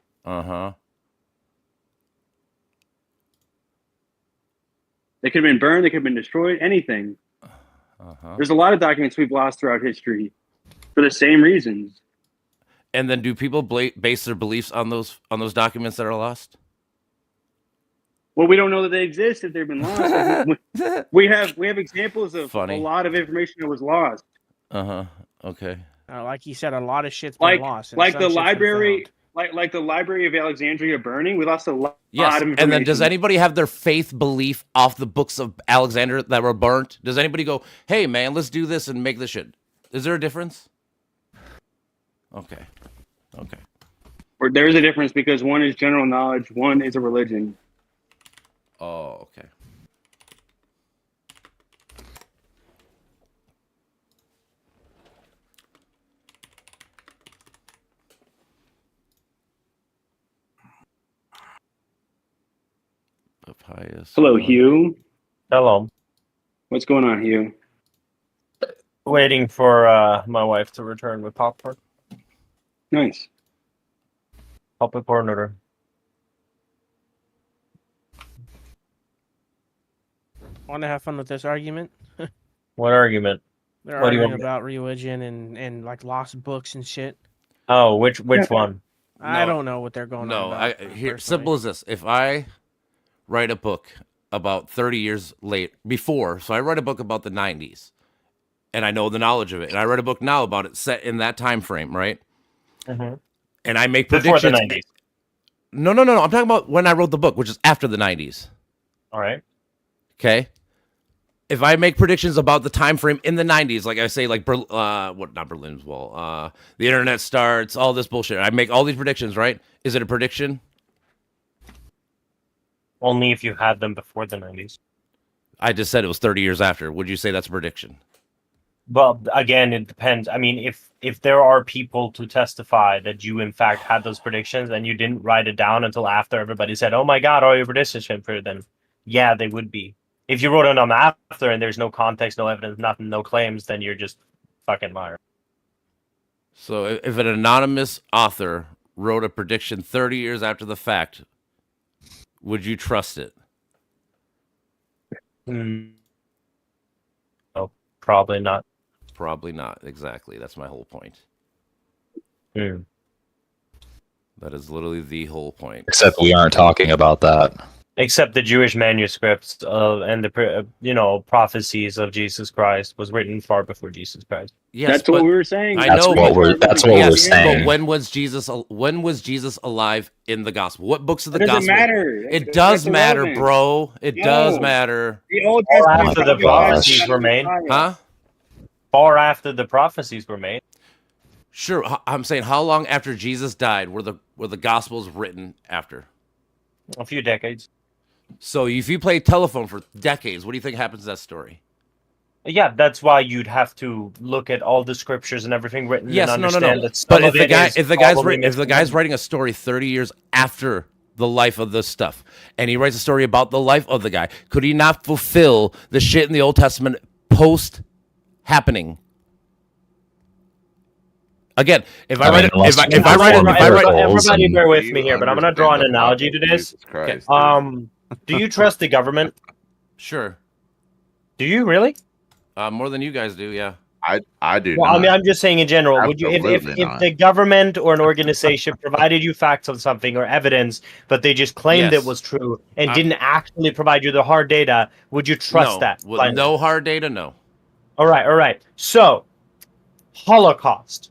They could have been burned. They could have been destroyed. Anything. There's a lot of documents we've lost throughout history for the same reasons. And then, do people base their beliefs on those documents that are lost? Well, we don't know that they exist if they've been lost. we have examples of a lot of information that was lost. Okay. Like you said, a lot of shit's been lost. Like the library. Like the Library of Alexandria burning, we lost a lot of information. And then does anybody have their faith belief off the books of Alexander that were burnt? Does anybody go, hey, man, let's do this and make this shit? Is there a difference? Okay. There is a difference because one is general knowledge, one is a religion. Oh, okay. Hello, Hugh. Hello. What's going on, Hugh? Waiting for my wife to return with popcorn. Nice. Popcorn order. Want to have fun with this argument? What argument? They're arguing about religion and like lost books and shit. Oh, which one? I don't know what they're going on about. Here, simple as this. If I write a book about 30 years before, so I write a book about the 90s, and I know the knowledge of it, and I write a book now about it set in that time frame, right? And I make predictions. Before the 90s. No. I'm talking about when I wrote the book, which is after the 90s. All right. Okay. If I make predictions about the time frame in the 90s, like I say, like not Berlin's Wall, the internet starts, all this bullshit. I make all these predictions, right? Is it a prediction? Only if you had them before the 90s. I just said it was 30 years after. Would you say that's a prediction? Well, again, it depends. I mean, if there are people to testify that you, in fact, had those predictions and you didn't write it down until after everybody said, oh my God, all your predictions came true, then yeah, they would be. If you wrote it on after and there's no context, no evidence, nothing, no claims, then you're just fucking liar. So if an anonymous author wrote a prediction 30 years after the fact, would you trust it? No, probably not. Probably not. Exactly. That's my whole point. Mm. That is literally the whole point. Except we aren't talking about that. Except the Jewish manuscripts and the prophecies of Jesus Christ was written far before Jesus Christ. Yes, that's what we were saying. I know. That's what we're saying. But when was Jesus alive in the gospel? What books of the It doesn't gospel? matter. It does matter, irrelevant. bro. It does No. matter. The Old Far Testament after the talks about prophecies Jesus were made. Messiah. Huh? Far after the prophecies were made. Sure. I'm saying, how long after Jesus died were the gospels written after? A few decades. So if you play telephone for decades, what do you think happens to that story? Yeah, that's why you'd have to look at all the scriptures and everything written. Yes, and no. understand that some But of it is if the probably guy's writing a story 30 years after the life of this stuff, and he writes a story about the life of the guy, could he not fulfill the shit in the Old Testament post happening? Again, everybody bear with me here, but I'm going to draw an analogy to this. Do you trust the government? Sure. Do you really? More than you guys do, yeah. I do. Well, not. I mean, I'm just saying in general. Would you, if the government or an organization provided you facts on something or evidence, but they just claimed Yes. it was true and didn't actually provide you the hard data, would you trust that? With no hard data, no. All right. So, Holocaust,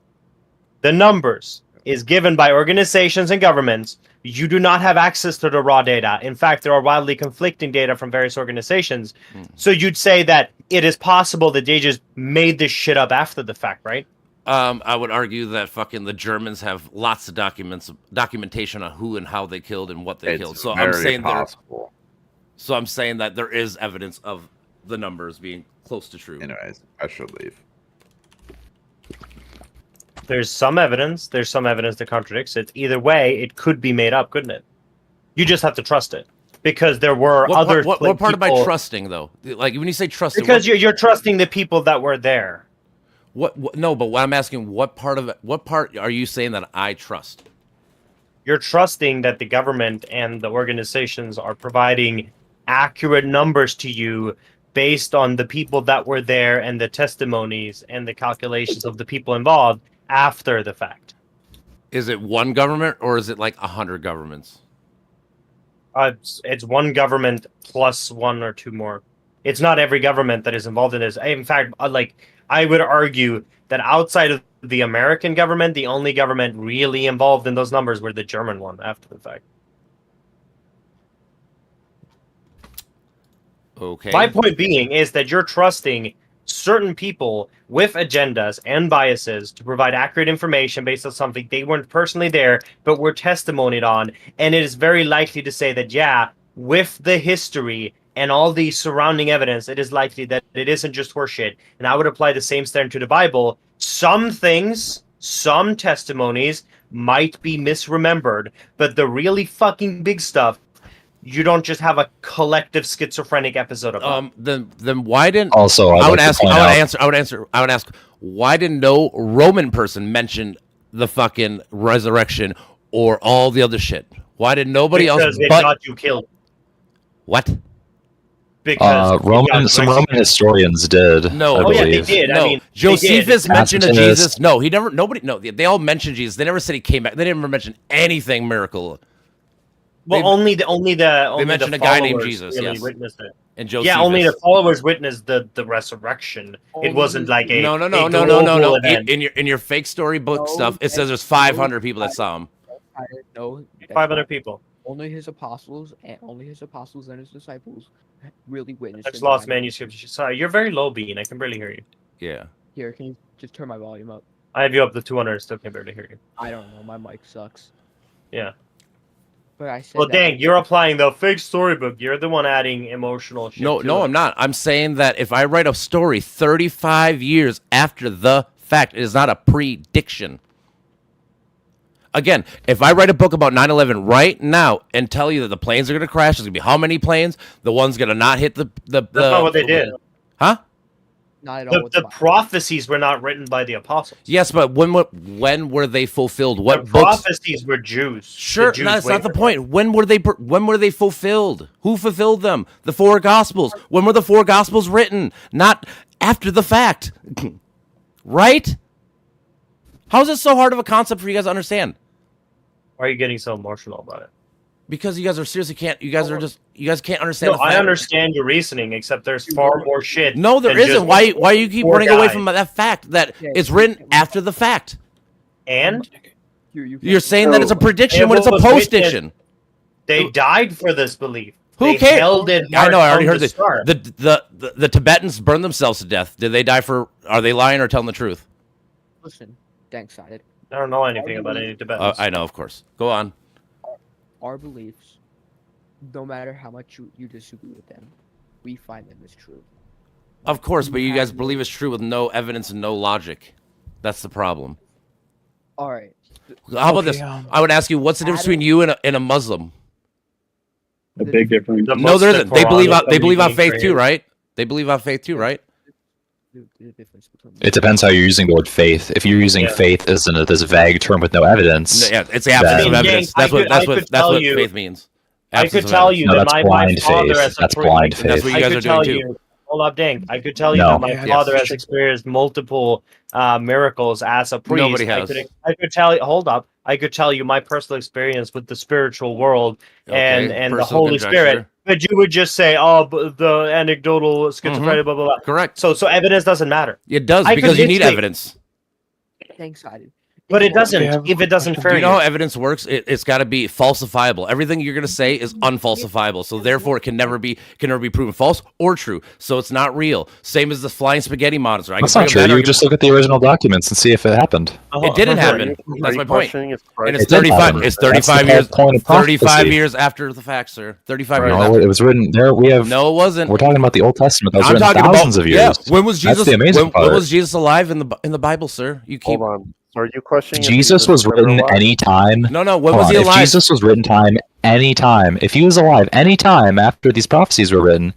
the numbers is given by organizations and governments. You do not have access to the raw data. In fact, there are wildly conflicting data from various organizations. So you'd say that it is possible that they just made this shit up after the fact, right? I would argue that fucking the Germans have lots of documentation on who and how they killed and what they killed. So I'm saying possible. So I'm saying that there is evidence of the numbers being close to true. Anyways, I should leave. There's some evidence. There's some evidence that contradicts it. Either way, it could be made up, couldn't it? You just have to trust it. Because there were other... What part am I trusting, though? Like, when you say trusting... Because you're trusting the people that were there. No, but what I'm asking, what part are you saying that I trust? You're trusting that the government and the organizations are providing accurate numbers to you based on the people that were there and the testimonies and the calculations of the people involved after the fact. Is it one government or is it like 100 governments? It's one government plus one or two more. It's not every government that is involved in this. In fact, I would argue that outside of the American government, the only government really involved in those numbers were the German one after the fact. Okay. My point being is that you're trusting certain people with agendas and biases to provide accurate information based on something they weren't personally there, but were testimonied on. And it is very likely to say that, yeah, with the history and all the surrounding evidence, it is likely that it isn't just horseshit. And I would apply the same standard to the Bible. Some things, some testimonies might be misremembered, but the really fucking big stuff, you don't just have a collective schizophrenic episode of then why didn't also I would ask why didn't no Roman person mention the fucking resurrection or all the other shit? Why did nobody else they thought you killed? What? Because some Roman historians did. No, I believe. Yeah, they did. No, I mean, Josephus mentioned of Tacitus. Jesus. No, they all mentioned Jesus. They never said he came back. They didn't ever mention anything miracle. Well, only the mentioned the a guy named followers Jesus, really yes. witnessed it. And Josephus. Yeah, only the followers witnessed the resurrection. It wasn't like a No. global event. In your fake storybook stuff, it says there's 500 people that saw him. No, 500 people. Only his apostles and his disciples really witnessed. That's lost manuscripts. Sorry, you're very low, Bean. I can barely hear you. Yeah. Here, can you just turn my volume up? I have you up to 200. Still can barely hear you. I don't know. My mic sucks. Yeah. But I said. Well, dang, you're applying the fake storybook. You're the one adding emotional shit. No, to it. I'm not. I'm saying that if I write a story 35 years after the fact, it is not a prediction. Again, if I write a book about 9/11 right now and tell you that the planes are going to crash, there's going to be how many planes? The one's going to not hit the That's not what they did. Huh? not at all. The prophecies were not written by the apostles. Yes, but when were they fulfilled? What the books? prophecies were Jews. Sure, Jews that's not the waited. point. When were they fulfilled? Who fulfilled them? The 4 Gospels. When were the 4 Gospels written? Not after the fact, right? How is it so hard of a concept for you guys to understand? Why are you getting so emotional about it? Because you guys are seriously can't. You guys can't understand. No, I understand your reasoning, except there's far more shit. No, there than just isn't. Why you keep 4 running away guys. from that fact that it's written after the fact? And You're saying that it's a prediction And when it's a what was written- post-diction. They died for this belief. Who They cares? held it I know. I already from heard the this. start. The Tibetans burned themselves to death. Did they die for? Are they lying or telling the truth? Listen, Dank-sided. I don't know anything about any Tibetans. I know, of course. Go on. Our beliefs, no matter how much you disagree with them, we find them as true. Of course, but you guys believe it's true with no evidence and no logic. That's the problem. All right. How about this? I would ask you, what's the difference between you and a Muslim? A big difference. No, there isn't. They believe on faith too, right? They believe on faith too, right? It depends how you're using the word faith. If you're using faith as this vague term with no evidence, Yeah, it's the absence of evidence. That's what you- faith means. I Absence could of tell evidence. you No, that that's my blind father faith. as a That's priest- blind That's what faith. you guys I are could tell doing too. you. Hold up, Dink. I could tell you No. that my Yes. father has experienced multiple miracles as a priest. Nobody has. I could tell you. Hold up. I could tell you my personal experience with the spiritual world and Okay, the personal Holy conjecture. Spirit. But you would just say, "Oh, but the anecdotal schizophrenia, blah blah blah." Correct. So evidence doesn't matter. It does I because could you need literally- evidence. Dank-sided. But it doesn't. If it doesn't Do fair you know how you. evidence works? It's got to be falsifiable. Everything you're going to say is unfalsifiable. So therefore, it can never be proven false or true. So it's not real. Same as the flying spaghetti monster. I That's can not bring true. up that You just look at the original documents and see if it happened. It didn't happen. Are That's you my point. questioning if And Christ it's It did 35. happen. It's That's the 35 whole years. point of 35 prophecy. years after the fact, sir. 35 years. No, After. it was written there. We have No, it wasn't. We're talking about the Old Testament. That was I'm written talking thousands about of years. Yeah. When was Jesus? That's the amazing when part. was Jesus alive in the Bible, sir? You keep. Hold on. Are you questioning if Jesus was written alive? anytime. No. When Hold was on, he if alive? Jesus was written anytime, if he was alive anytime after these prophecies were written,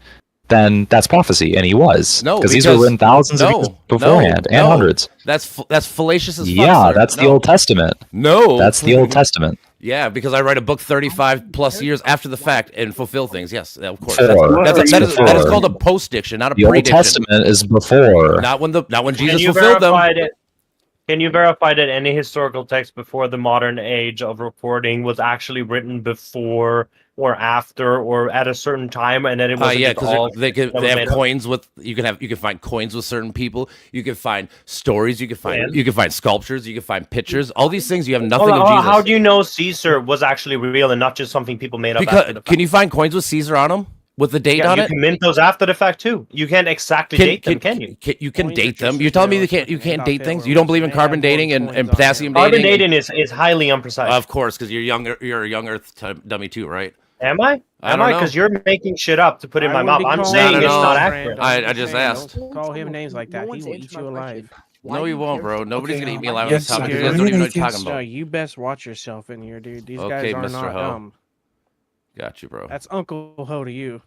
then that's prophecy, and he was. No, because these were written thousands of years beforehand, and hundreds. That's fallacious as fuck. Yeah, sir. that's the No. Old Testament. No, That's the Old Testament. Yeah, because I write a book 35 plus years after the fact and fulfill things. Yes, of course. Before. That is Before. called a post-diction, not a The Old prediction. Testament is before. Not when Jesus Can you fulfilled them. verify that? Can you verify that any historical text before the modern age of reporting was actually written before or after or at a certain time, and then it was Yeah, because they made have up? coins with you can find coins with certain people. You can find stories. You can find sculptures. You can find pictures. All these things you have nothing of Jesus. How do you know Caesar was actually real and not just something people made up? Because after the fact? can you find coins with Caesar on them with the date Yeah, on you it? can mint those after the fact too. You can't exactly date them, can you? You can Coins date are them. just You're telling me as you can't date Hitler things. was You don't believe in mad carbon more dating and coins on potassium there. Carbon dating? dating is highly imprecise. Of course, because you're a young Earth dummy too, right? Am I? I Am don't I? know. Because you're making shit up to put in I my wouldn't mouth. be I'm calling saying him it's that, not friend. accurate. I just asked. Don't call him names like that. No He one's will eat you answering my alive. question. No, Why he do you won't, care bro. so Nobody's much gonna eat me about alive my on this topic because you Yes, guys don't even know what you're yes, talking about. you best watch yourself in here, dude. These Okay, guys are Mr. not Ho. dumb. Got you, bro. That's Uncle Ho to you.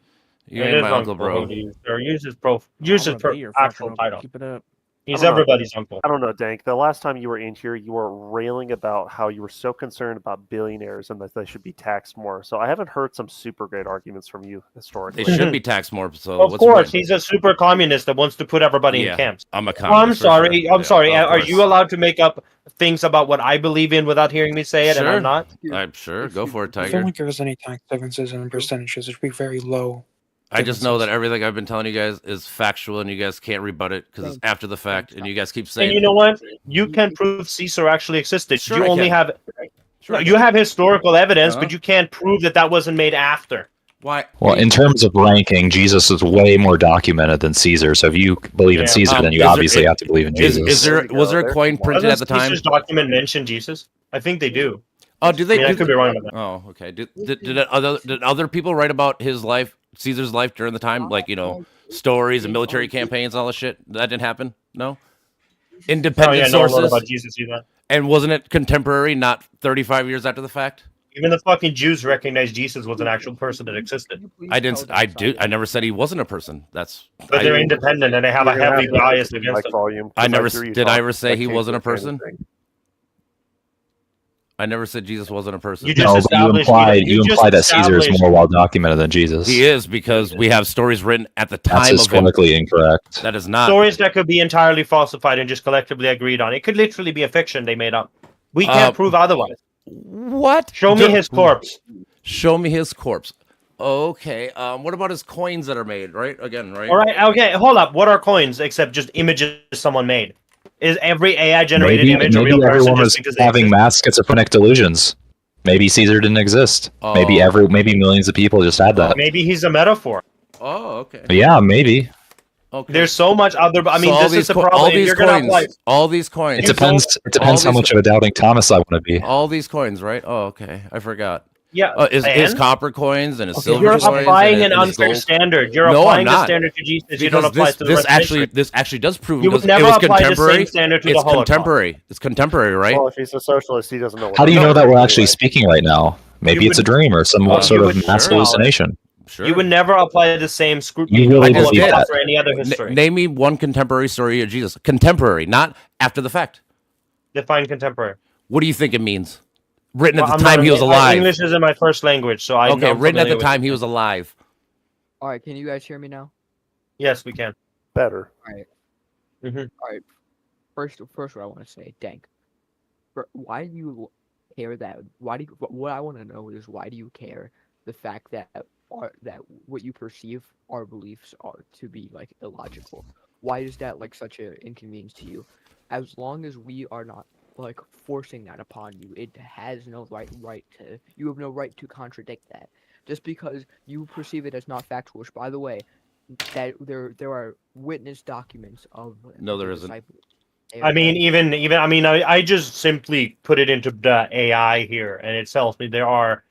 You It ain't is my uncle, bro. Or use his I'm gonna be your fucking actual uncle. title. Keep it up. He's I don't know. everybody's uncle. I don't know, Dank. The last time you were in here, you were railing about how you were so concerned about billionaires and that they should be taxed more. So I haven't heard some super great arguments from you historically. They should be taxed more. So Of what's the course, point? he's a super communist that wants to put everybody Yeah, in camps. I'm a Oh, communist. I'm sorry. for I'm sure. sorry. Yeah, of Are course. you allowed to make up things about what I believe in without hearing me say it? And Sure. I'm not. I'm sure. Go for it, I don't Tiger. think there's any tax differences in percentages. It should be very low. I just know that everything I've been telling you guys is factual, and you guys can't rebut it because it's Thanks. after the fact, and you guys keep And saying. you know what? You can prove Caesar actually existed. Sure you I only can. have Sure I you have historical evidence, Uh-huh. but you can't prove that wasn't made after. Why? Well, in terms of ranking, Jesus is way more documented than Caesar. So if you believe in Yeah. Caesar, then you is there- obviously have to believe in Is, Jesus. is there was there a coin printed at the Doesn't time? Caesar's document mention Jesus? I think they do. Oh, do I they? mean, I do- could be wrong about that. Oh, okay. Did other people write about his life, Caesar's life during the time, like stories and military campaigns, all this shit? That didn't happen. No. Independent No one wrote sources. about Jesus either. And wasn't it contemporary, not 35 years after the fact? Even the fucking Jews recognized Jesus was an actual person that existed. I never said he wasn't a person. But they're independent and they have a heavy bias against him. Did I ever say he wasn't a person? I never said Jesus wasn't a person. You implied that Caesar is more well documented than Jesus. He is, because we have stories written at the time That's historically incorrect. That is not. Stories that could be entirely falsified and just collectively agreed on. It could literally be a fiction they made up. We can't prove otherwise. What? Show me his corpse. Show me his corpse. Okay. What about his coins that are made? Right? Again, right? All right. Okay. Hold up. What are coins except just images someone made? Is every AI generated image a real person? Everyone was having mass schizophrenic delusions. Maybe Caesar didn't exist. Maybe millions of people just had that. Maybe he's a metaphor. Oh, okay. Yeah, maybe. Okay. There's so much other. I mean, this is the problem. All these coins. It depends how much of a doubting Thomas I want to be. All these coins, right? Oh, okay. I forgot. Yeah. Is copper coins and silver you're coins. You're applying an unfair standard. You're applying the standard to Jesus. Because you don't apply to the rest of history. This actually does prove you would never apply the same standard to the Holocaust. It's contemporary, right? Well, if he's a socialist, he doesn't know. What How do you know that we're actually speaking right now? Maybe it's a dream or some sort of mass hallucination. Sure. You would never apply the same scrutiny You really believe that. for any other history. Name me one contemporary story of Jesus. Contemporary, not after the fact. Define contemporary. What do you think it means? Written at the time he was alive. English isn't my first language, so I okay. Written at the time he was alive. All right, can you guys hear me now? Yes, we can. Better. All right. Mm-hmm. All right. First, what I want to say, Dank. Why do you care that? What I want to know is why do you care the fact that what you perceive our beliefs are to be like illogical? Why is that like such an inconvenience to you? As long as we are not like forcing that upon you, it has no right to. You have no right to contradict that. Just because you perceive it as not factual, which, by the way, that there are witness documents of. No, there isn't. I mean, even I mean, I just simply put it into the AI here, and it tells me there are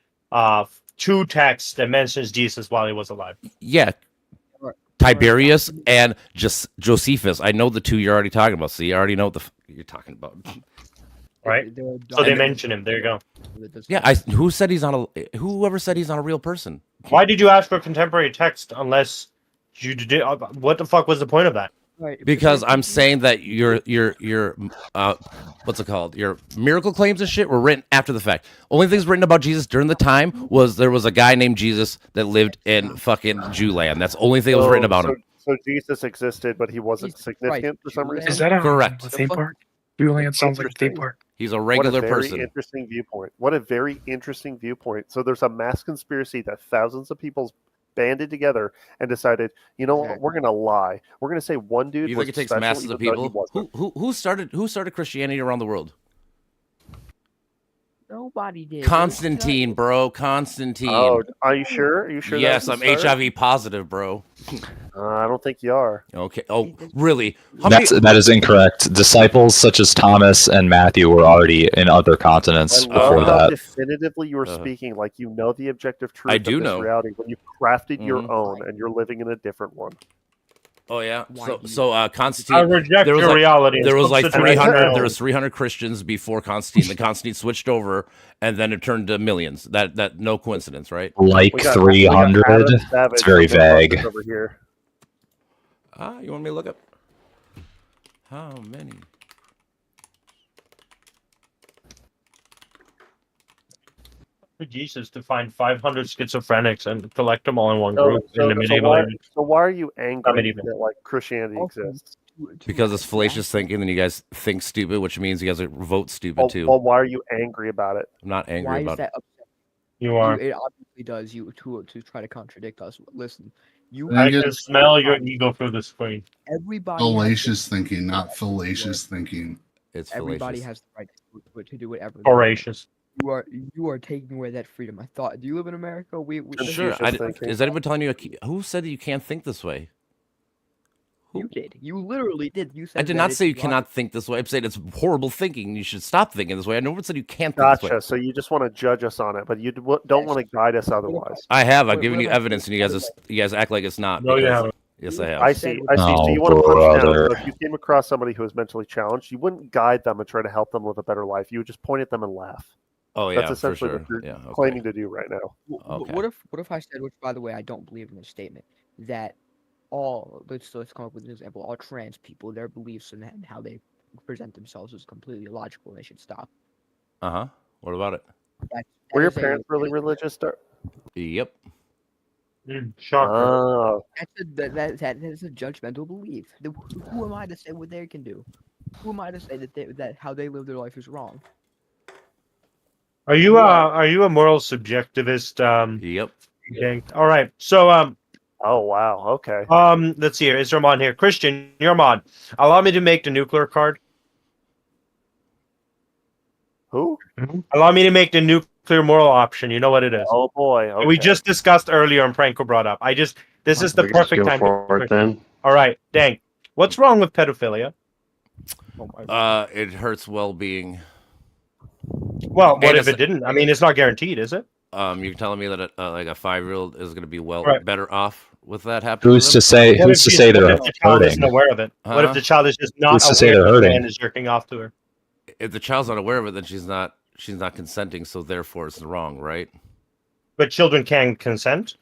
2 texts that mentions Jesus while he was alive. Yeah. Tiberius and Josephus. I know the 2 you're already talking about. So you already know what you're talking about. Right? So they mention him. There you go. Yeah, whoever said he's not a real person? Why did you ask for contemporary text unless you did? What the fuck was the point of that? Because I'm saying that your what's it called? Your miracle claims and shit were written after the fact. Only things written about Jesus during the time was there was a guy named Jesus that lived in fucking Jewland. That's the only thing that was written about him. So Jesus existed, but he wasn't significant for some reason. Is that correct? A theme park? Jewland sounds like a theme park. He's a regular person. Interesting viewpoint. What a very interesting viewpoint. So there's a mass conspiracy that thousands of people banded together and decided, you know what, we're gonna lie. We're gonna say one dude. You think it takes masses of people? Who started Christianity around the world? Nobody did. Constantine, bro. Constantine. Oh, are you sure? Are you sure? Yes, I'm HIV positive, bro. I don't think you are. Okay. Oh, really? That is incorrect. Disciples such as Thomas and Matthew were already in other continents before that. Definitively, you were speaking like you know the objective truth. I do of this know reality when you crafted your own, and you're living in a different one. Oh yeah. So Constantine. I reject there was your like, reality. There was like 300. There was 300 Christians before Constantine. Then Constantine switched over, and then it turned to millions. That no coincidence, right? Like 300. It's very vague. Over here. You want me to look up how many? For Jesus to find 500 schizophrenics and collect them all in one group in the medieval age. So why are you angry that like Christianity exists? Because it's fallacious thinking, and you guys think stupid, which means you guys vote stupid too. Well, why are you angry about it? I'm not angry about it. You are. It obviously does. You to try to contradict us. Listen, I can smell your ego through the screen. Everybody. Fallacious thinking, not fallacious thinking. It's everybody has the right to do whatever. Voracious. You are taking away that freedom. I thought. Do you live in America? We sure. Is anyone telling you? Who said that you can't think this way? You did. You literally did. You said. I did not say you cannot think this way. I'm saying it's horrible thinking. You should stop thinking this way. I never said you can't think this way. Gotcha. So you just want to judge us on it, but you don't want to guide us otherwise. I have. I've given you evidence, and you guys act like it's not. No, you haven't. Yes, I have. I see. So you want to punch down. So if you came across somebody who is mentally challenged, you wouldn't guide them and try to help them live a better life. You would just point at them and laugh. Oh yeah, That's essentially for what sure. you're Yeah, okay. claiming to do right now. Okay. What if I said, which by the way I don't believe in this statement, that let's come up with an example, all trans people, their beliefs and how they present themselves is completely illogical and they should stop. What about it? Were your parents really religious? Yep. Shocker. That is a judgmental belief. Who am I to say what they can do? Who am I to say that how they live their life is wrong? Are you a moral subjectivist? Yep. Dang. All right. So Oh wow. Okay. let's see here. Is Ramon here? Christian, you're on. Allow me to make the nuclear card. Who? Allow me to make the nuclear moral option. You know what it is. Oh boy. Okay. We just discussed earlier and Franco brought up. This is the perfect time for it then. All right, dang. What's wrong with pedophilia? It hurts well-being. Well, what if it didn't? I mean, it's not guaranteed, is it? You're telling me that like a 5-year-old is going to be Right. better off with that happening? Who's to say? What Who's to if say what they're if the child isn't hurting? aware of it? What if the child is just not Who's to say aware they're that the hurting? man is jerking off to her? If the child's not aware of it, then she's not consenting, so therefore it's wrong, right? But children can consent.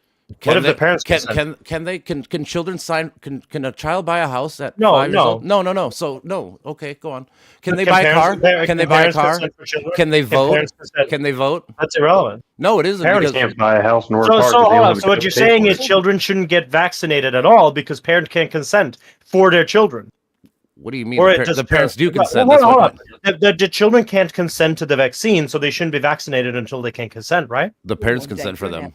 What if the parents consent? Can children sign? Can a child buy a house at No, 5 years no. old? No. So no. Okay, go on. Can they Can buy a car? parents- Can they can buy a parents car? consent for children? Can they Can vote? parents consent? Can they vote? That's irrelevant. No, it isn't. Parents because Can't buy a house nor a So car. 'cause they hold don't on. have So to what you're pay saying for is it. children shouldn't get vaccinated at all because parents can't consent for their children. what do you mean? Or The parents do Well, consent. hold That's on, my hold point. on. The children can't consent to the vaccine, so they shouldn't be vaccinated until they can consent, right? The parents consent for them.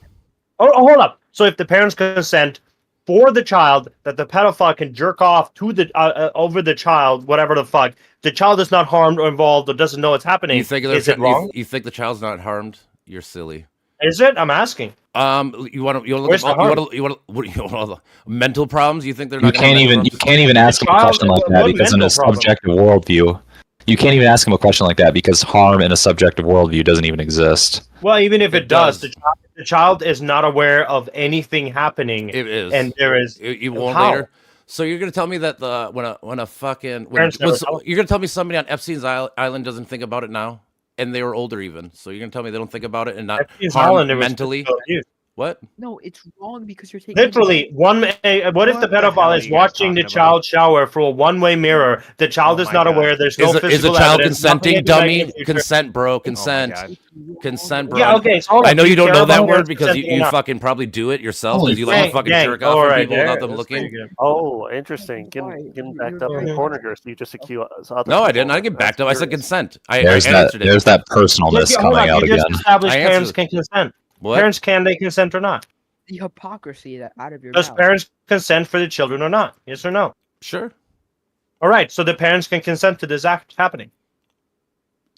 Oh, hold up. So if the parents consent for the child that the pedophile can jerk off to the over the child, whatever the fuck, the child is not harmed or involved or doesn't know what's happening. Is it wrong? You think the child's not harmed? You're silly. Is it? I'm asking. You want to look Where's at the harm? you want mental problems? You think they're You not? can't even ask him a child- question like that what because in mental a problem? subjective worldview, you can't even ask him a question like that because harm in a subjective worldview doesn't even exist. Well, even if it does, does. the child is not aware of anything happening. It is, and there is. You won't How? later. So you're gonna tell me that Parents never tell you're gonna tell me somebody on Epstein's Island doesn't think about it now, and they were older even. So you're gonna tell me they don't think about it and not Epstein's harm Island, there was mentally? physical abuse. What? No, it's wrong because you're taking Literally, what if the What the hell pedophile are is you guys watching the talking child shower through a one-way mirror? The child Oh is my not God. aware. There's no Is physical the child evidence, consenting, nothing dummy? in the future. Consent, bro. Oh my Consent. God. Consent, bro. Yeah, okay. So hold I on. know Do you don't care know about that parents word because consenting or you not? fucking probably do it yourself Holy because you like to Dang, fucking dang. jerk off All for right, people there. without them That's looking. pretty good. Oh, interesting. Right. Getting backed up in the corner here. So you just accuse other No, I people. didn't. I get backed up. I said That's consent. There's I that. answered it. There's that personalness Yeah, hold coming on. out You just again. established I parents answered- can consent. What? Parents can they consent or not? the hypocrisy that out of your Does mouth. parents consent for the children or not? Yes or no? Sure. All right. So the parents can consent to this act happening.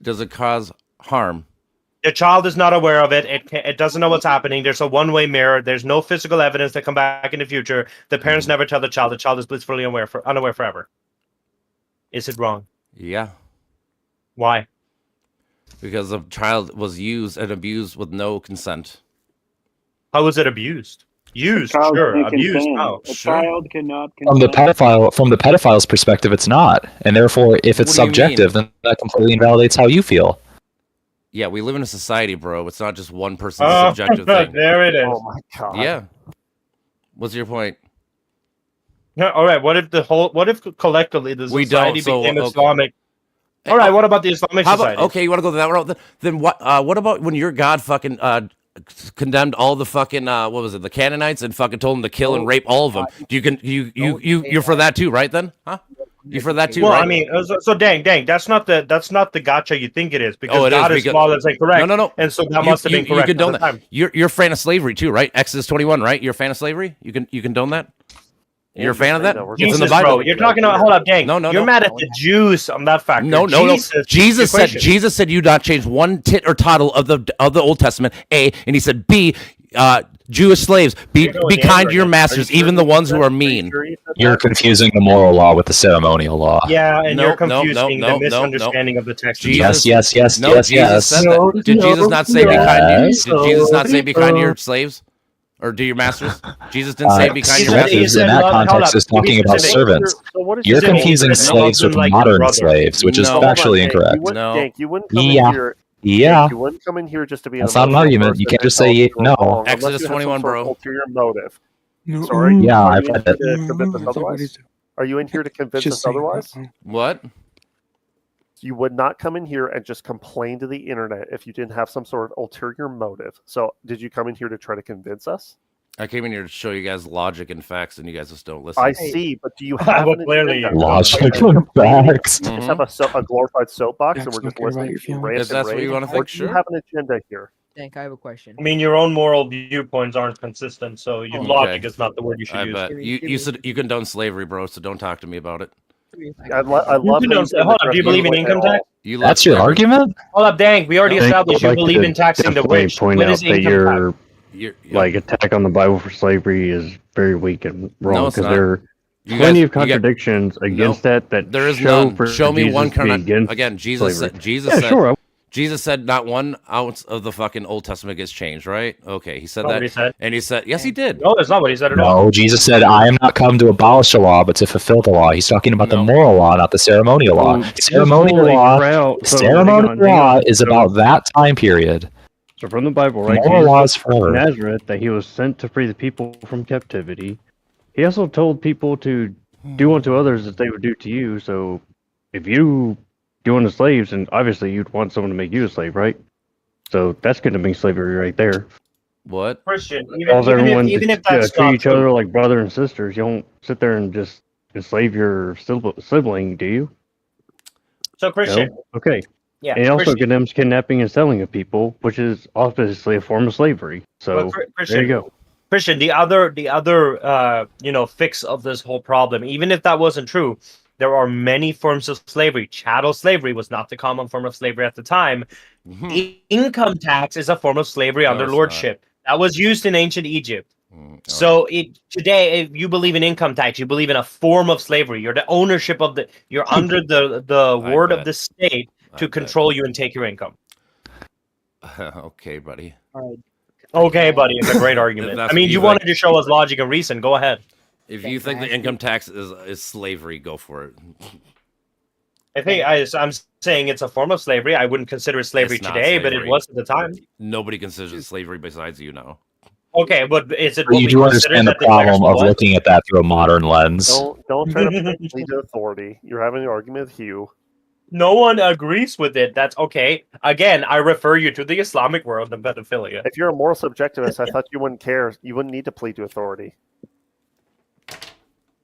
Does it cause harm? The child is not aware of it. It doesn't know what's happening. There's a one-way mirror. There's no physical evidence that come back in the future. The parents never tell the child. The child is blissfully unaware forever. Is it wrong? Yeah. Why? Because the child was used and abused with no consent. How was it abused? Used, child sure. can't Abused, consent. how? A Sure. child cannot From the consent. pedophile's perspective, it's not, and therefore, if it's What do you subjective, then that completely invalidates how you feel. Yeah, we live in a society, bro. It's not just one person's subjective thing. There it is. Oh my god. Yeah. What's your point? Yeah, all right. What if collectively the We society don't, so, became okay. Islamic? All right. What about the Islamic How about, society? okay, you want to go that route? Then what? What about when your God fucking condemned all the fucking what was it, the Canaanites, and fucking told them to kill and rape all of them? You're for that too, right? Then, huh? You for that too, Well, right? I mean, so dang, that's not the gotcha you think it is because Oh, it is, God is because- flawless and correct. No. And so that must have been correct. You condone at the that. time. You're a fan of slavery too, right? Exodus 21, right? You're a fan of slavery. You condone that. You're a fan of that? No, we're It's in Jesus, the Bible. bro, you're talking about. Hold up, dang. No. You're mad at the Jews on that factor. No. Jesus said you not change one tit or tittle of the Old Testament. A, and he said B. Jewish slaves, be kind to your masters, even the ones who are mean. You're confusing the moral law with the ceremonial law. Yeah, and No, you're confusing no, the misunderstanding of the text. Yes. No, Jesus said that. Did Jesus not say be kind? Did Jesus not say be kind to your slaves, or do your masters? Jesus didn't say be kind to your masters. Slaves in that context is talking about servants. You're confusing slaves with modern slaves, which is No. factually incorrect. You wouldn't, No. Dank, you wouldn't come Yeah. in here. Yeah. You wouldn't come in here just to be. That's not an argument. You can't just say no. Exodus 21, bro. Ulterior motive. No. Sorry. Yeah, Are I've you in read here it. to convince us otherwise? Are you in here to convince Just us saying, otherwise? What? You would not come in here and just complain to the internet if you didn't have some sort of ulterior motive. So, did you come in here to try to convince us? I came in here to show you guys logic and facts, and you guys just don't listen. I see, but do you have an clearly agenda? Logic Are you and complaining? facts. You just have a glorified soapbox, and Facts we're just don't care about listening your to you feelings. rant If that's and what you rave? want to Or think, do you sure. have an agenda here? Dank, I have a question. I mean, your own moral viewpoints aren't consistent, so your Okay. logic is not the word you should I use. bet you said you condone slavery, bro. So don't talk to me about it. I love how Hold on, do you believe in income tax? You That's love your slavery. argument? Hold up, Dank. We already I think established I'd you like believe to in taxing the definitely rich. point What out is that income your You're like attack on the Bible for slavery is very weak and wrong it's because not. there are You plenty guys- of contradictions against Nope. that There is show none. for Show me Jesus one to be against again. Jesus slavery. said. Jesus Yeah, said. sure. Jesus said not 1 ounce of the fucking Old Testament gets changed, right? Okay, he said Not that, what he said. and he said, yes, he did. No, that's not what he said at all. No, Jesus said, I am not come to abolish the law, but to fulfill the law. He's talking about the moral law, not the ceremonial law. Well, Ceremonial holy law, crap. So, ceremonial hang on. law is So- about that time period. So from the Bible, right? Moral Jesus law was is forever. Nazareth, that he was sent to free the people from captivity. He also told people to do unto others as they would do to you. So if you do unto slaves, and obviously you'd want someone to make you a slave, right? So that's going to be slavery right there. What? Christian, Calls everyone even to if that's treat not each true. other like brother and sisters. You don't sit there and just enslave your sibling, do you? So Christian, No? Okay. yeah, And he also Christian, condemns kidnapping and selling of people, which is obviously a form of slavery. So But there Christian, you go. Christian, the other fix of this whole problem, even if that wasn't true, there are many forms of slavery. Chattel slavery was not the common form of slavery at the time. Income tax is a form of slavery No, under it's lordship. That was used in ancient Egypt. So today, if you believe in income tax, you believe in a form of slavery. You're the ownership of you're under the word of bet. the state I to bet. control you and take your income. Okay, buddy. Okay, buddy, it's a great argument. that's I mean, what you you wanted think. to show us logic and reason. Go ahead. If you think the income tax is slavery, go for it. I think I'm saying it's a form of slavery. I wouldn't consider it slavery It's not today, but it slavery. was at the time. Nobody considers it slavery besides you now. Okay, but is it But what you we do consider understand the that declares problem of what? looking at that through a modern lens. Don't try to plead to authority. You're having an argument with Hugh. No one agrees with it. That's okay. Again, I refer you to the Islamic world and pedophilia. If you're a moral subjectivist, I thought you wouldn't care. You wouldn't need to plead to authority.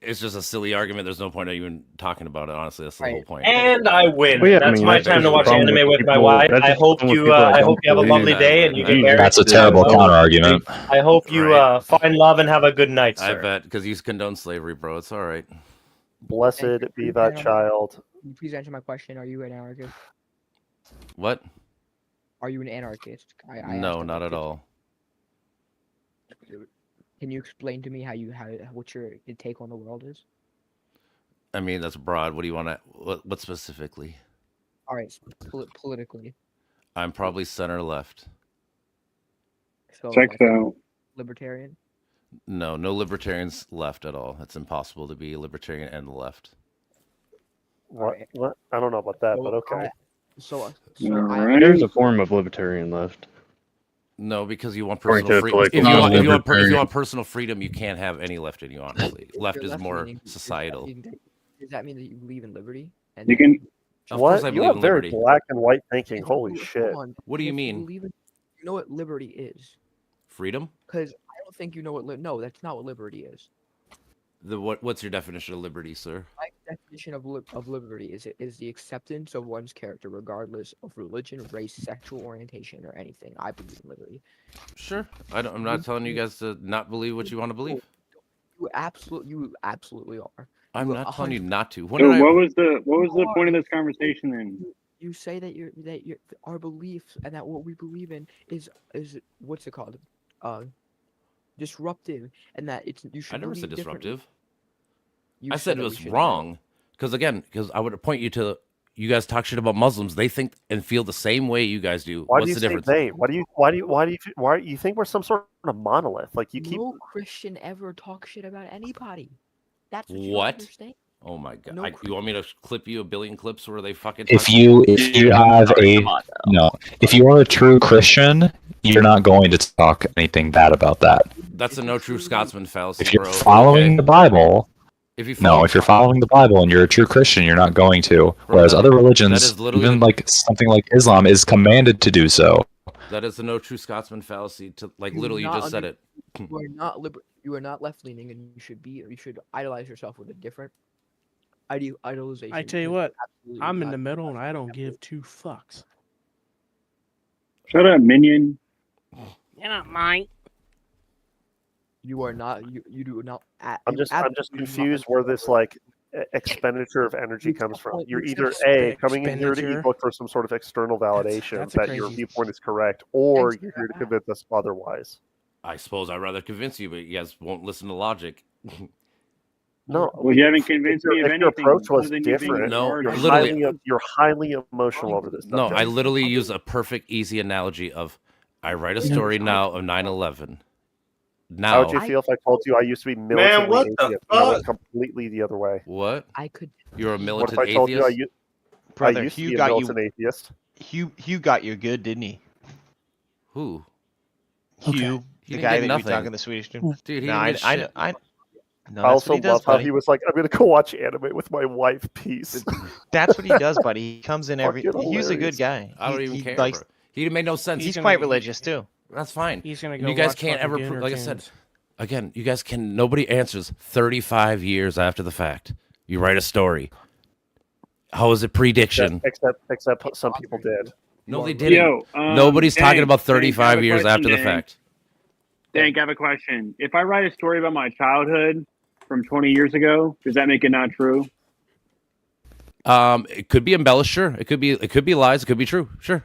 It's just a silly argument. There's no point of even talking about it. Honestly, that's the whole point. And I win. Well, yeah, I That's mean, my that's time just to the watch problem anime with with my people- wife. that's I just hope the problem with you. people that I don't hope you have a believe lovely in day and you get Jesus. married. That's a terrible counter argument. I hope you find love and have a good night, I sir. bet because you condone slavery, bro. It's all right. Blessed be that child. Can you please answer my question? Are you an anarchist? What? Are you an anarchist? I No, asked not that. at all. Can you explain to me how what your take on the world is? I mean, that's broad. What do you want to? What specifically? All right, politically. I'm probably center left. So Checks out. Libertarian. No libertarians left at all. It's impossible to be a libertarian and the left. What? What? I don't know about that, but okay. There's a form of libertarian left. No, because you want According personal to freedom. political If you want, libertarian. personal freedom, you can't have any left in you. Honestly, left is more societal. Does that mean that you believe in liberty? And You can. Of course, I What? You believe have in very liberty. black and white thinking. Holy Hold shit. on. What do you If mean? believe in, you know what liberty is? Freedom? Because I don't think you know what. No, that's not what liberty is. What's your definition of liberty, sir? My definition of liberty is the acceptance of one's character, regardless of religion, race, sexual orientation, or anything. I believe in liberty. Sure. I'm not telling you guys to not believe what you want to believe. You absolutely are. I'm You not telling you 100 not to. So what was the point of this conversation then? You say that our beliefs and that what we believe in is what's it called? Disruptive, and that you should. I never said believe differently. disruptive. You I said it that we was should- wrong. Because I would point you to you guys talk shit about Muslims. They think and feel the same way you guys do. Why What's do you the say difference? they? Why do you think we're some sort of monolith? Like you keep. No Christian ever talk shit about anybody. That's what you don't What? understand. Oh my god! You want me to clip you a billion clips where they fucking? If you have if you are a true Christian, you're not going to talk anything bad about that. That's a no true Scotsman fallacy. If you're bro. following the Bible, if you're following the Bible and you're a true Christian, you're not going to. Whereas other religions, even like something like Islam, is commanded to do so. That is the no true Scotsman fallacy. To like literally, you just said it. You are not You are not left leaning, and you should idolize yourself with a different idolization. I tell you what, I'm in the middle, and I don't give two fucks. Shut up, minion. You're not mine. You are not. You do not. I'm just confused where this like expenditure of energy comes from. You're either A, coming in here to look for some sort of external validation that your viewpoint is correct, or you're here to convince us otherwise. I suppose I'd rather convince you, but you guys won't listen to logic. No, well, you haven't convinced me of anything. Your approach was different. No, you're highly emotional over this. No, I literally use a perfect, easy analogy of I write a story now of 9/11. Now, how would you feel if I told you I used to be militantly atheist? I went completely the other way. What? You're a militant what if I told atheist? You Brother, I used Hugh to be a got militant atheist. Hugh got you good, didn't he? Who? Hugh, the guy that we talking the Swedish dude. Dude, he no, didn't get shit. No, I also love how he was like, "I'm gonna go watch anime with my wife." Peace. That's what he does, buddy. He comes in every. Fucking He's a hilarious. good guy. I don't even care. Likes, Bro. He made no sense. He's quite religious too. That's fine. He's gonna And go you guys watch can't fucking ever, Gooner like I said, Tunes. again, you guys can. Nobody answers 35 years after the fact. You write a story. How is it prediction? Except some people did. No, they didn't. Nobody's talking about 35 years after the fact. Dank, I have a question. If I write a story about my childhood from 20 years ago, does that make it not true? It could be embellished, sure. It could be lies. It could be true, sure.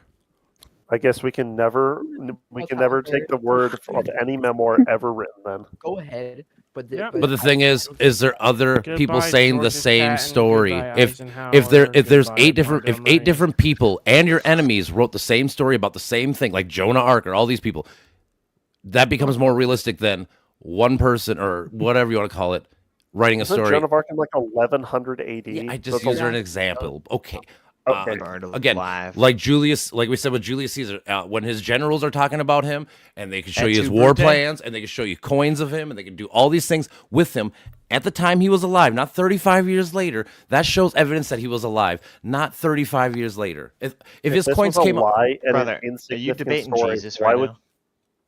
I guess we can never never take the word of any memoir ever written. Then go ahead, but the thing is there other people saying the George same Patton, story? goodbye, If Eisenhower, there's goodbye, eight different people and your enemies wrote the same story about the same thing, like Jonah Ark or all these people, that becomes more realistic than one person or whatever you want to call it writing a Isn't story. Joan of Arc in like 1100 AD. Yeah, I just used her an example. Okay. Okay. Again, like we said with Julius Caesar, when his generals are talking about him, and they can show you his war plans, and they can show you coins of him, and they can do all these things with him at the time he was alive, not 35 years later. That shows evidence that he was alive, not 35 years later. If his coins came up, brother, are you debating Jesus right now?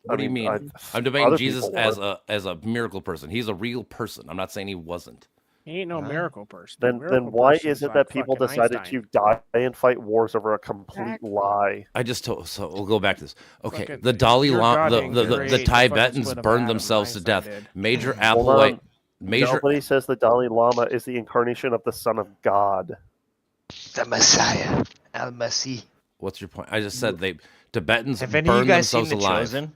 What do you mean? I'm debating Jesus as a miracle person. He's a real person. I'm not saying he wasn't. He ain't no miracle person. Then why is it that people decided to die and fight wars over a complete lie? I just told. So we'll go back to this. Okay, Fucking- the Dalai your Lama, God didn't the create the Tibetans fucking burned split of themselves to Adam, death. Einstein did. Major Hold Applewhite. on. Major. Nobody says the Dalai Lama is the incarnation of the Son of God. The Messiah, Al-Masih. What's your point? I just said Tibetans Have any of you burned guys seen themselves The alive. Chosen?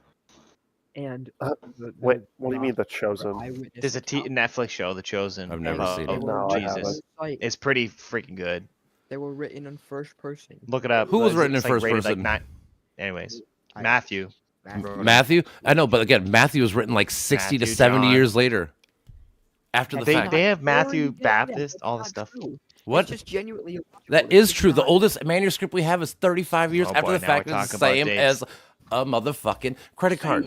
And Wait, what do you mean The Chosen? There's a Netflix show, The Chosen. I've never seen it. No, I Jesus, haven't. it's pretty freaking good. They were written in first person. Look it up. Who was It's written in like first rated person? Anyways, Matthew. Matthew? I know, but again, Matthew was written like 60 to Matthew, 70 John. years later. After the fact. They have Matthew Baptist, all the stuff. What? It's just genuinely. That is true. The oldest manuscript we have is 35 years Oh after boy, the now fact. we're It's the talking about same dates. as a motherfucking credit card.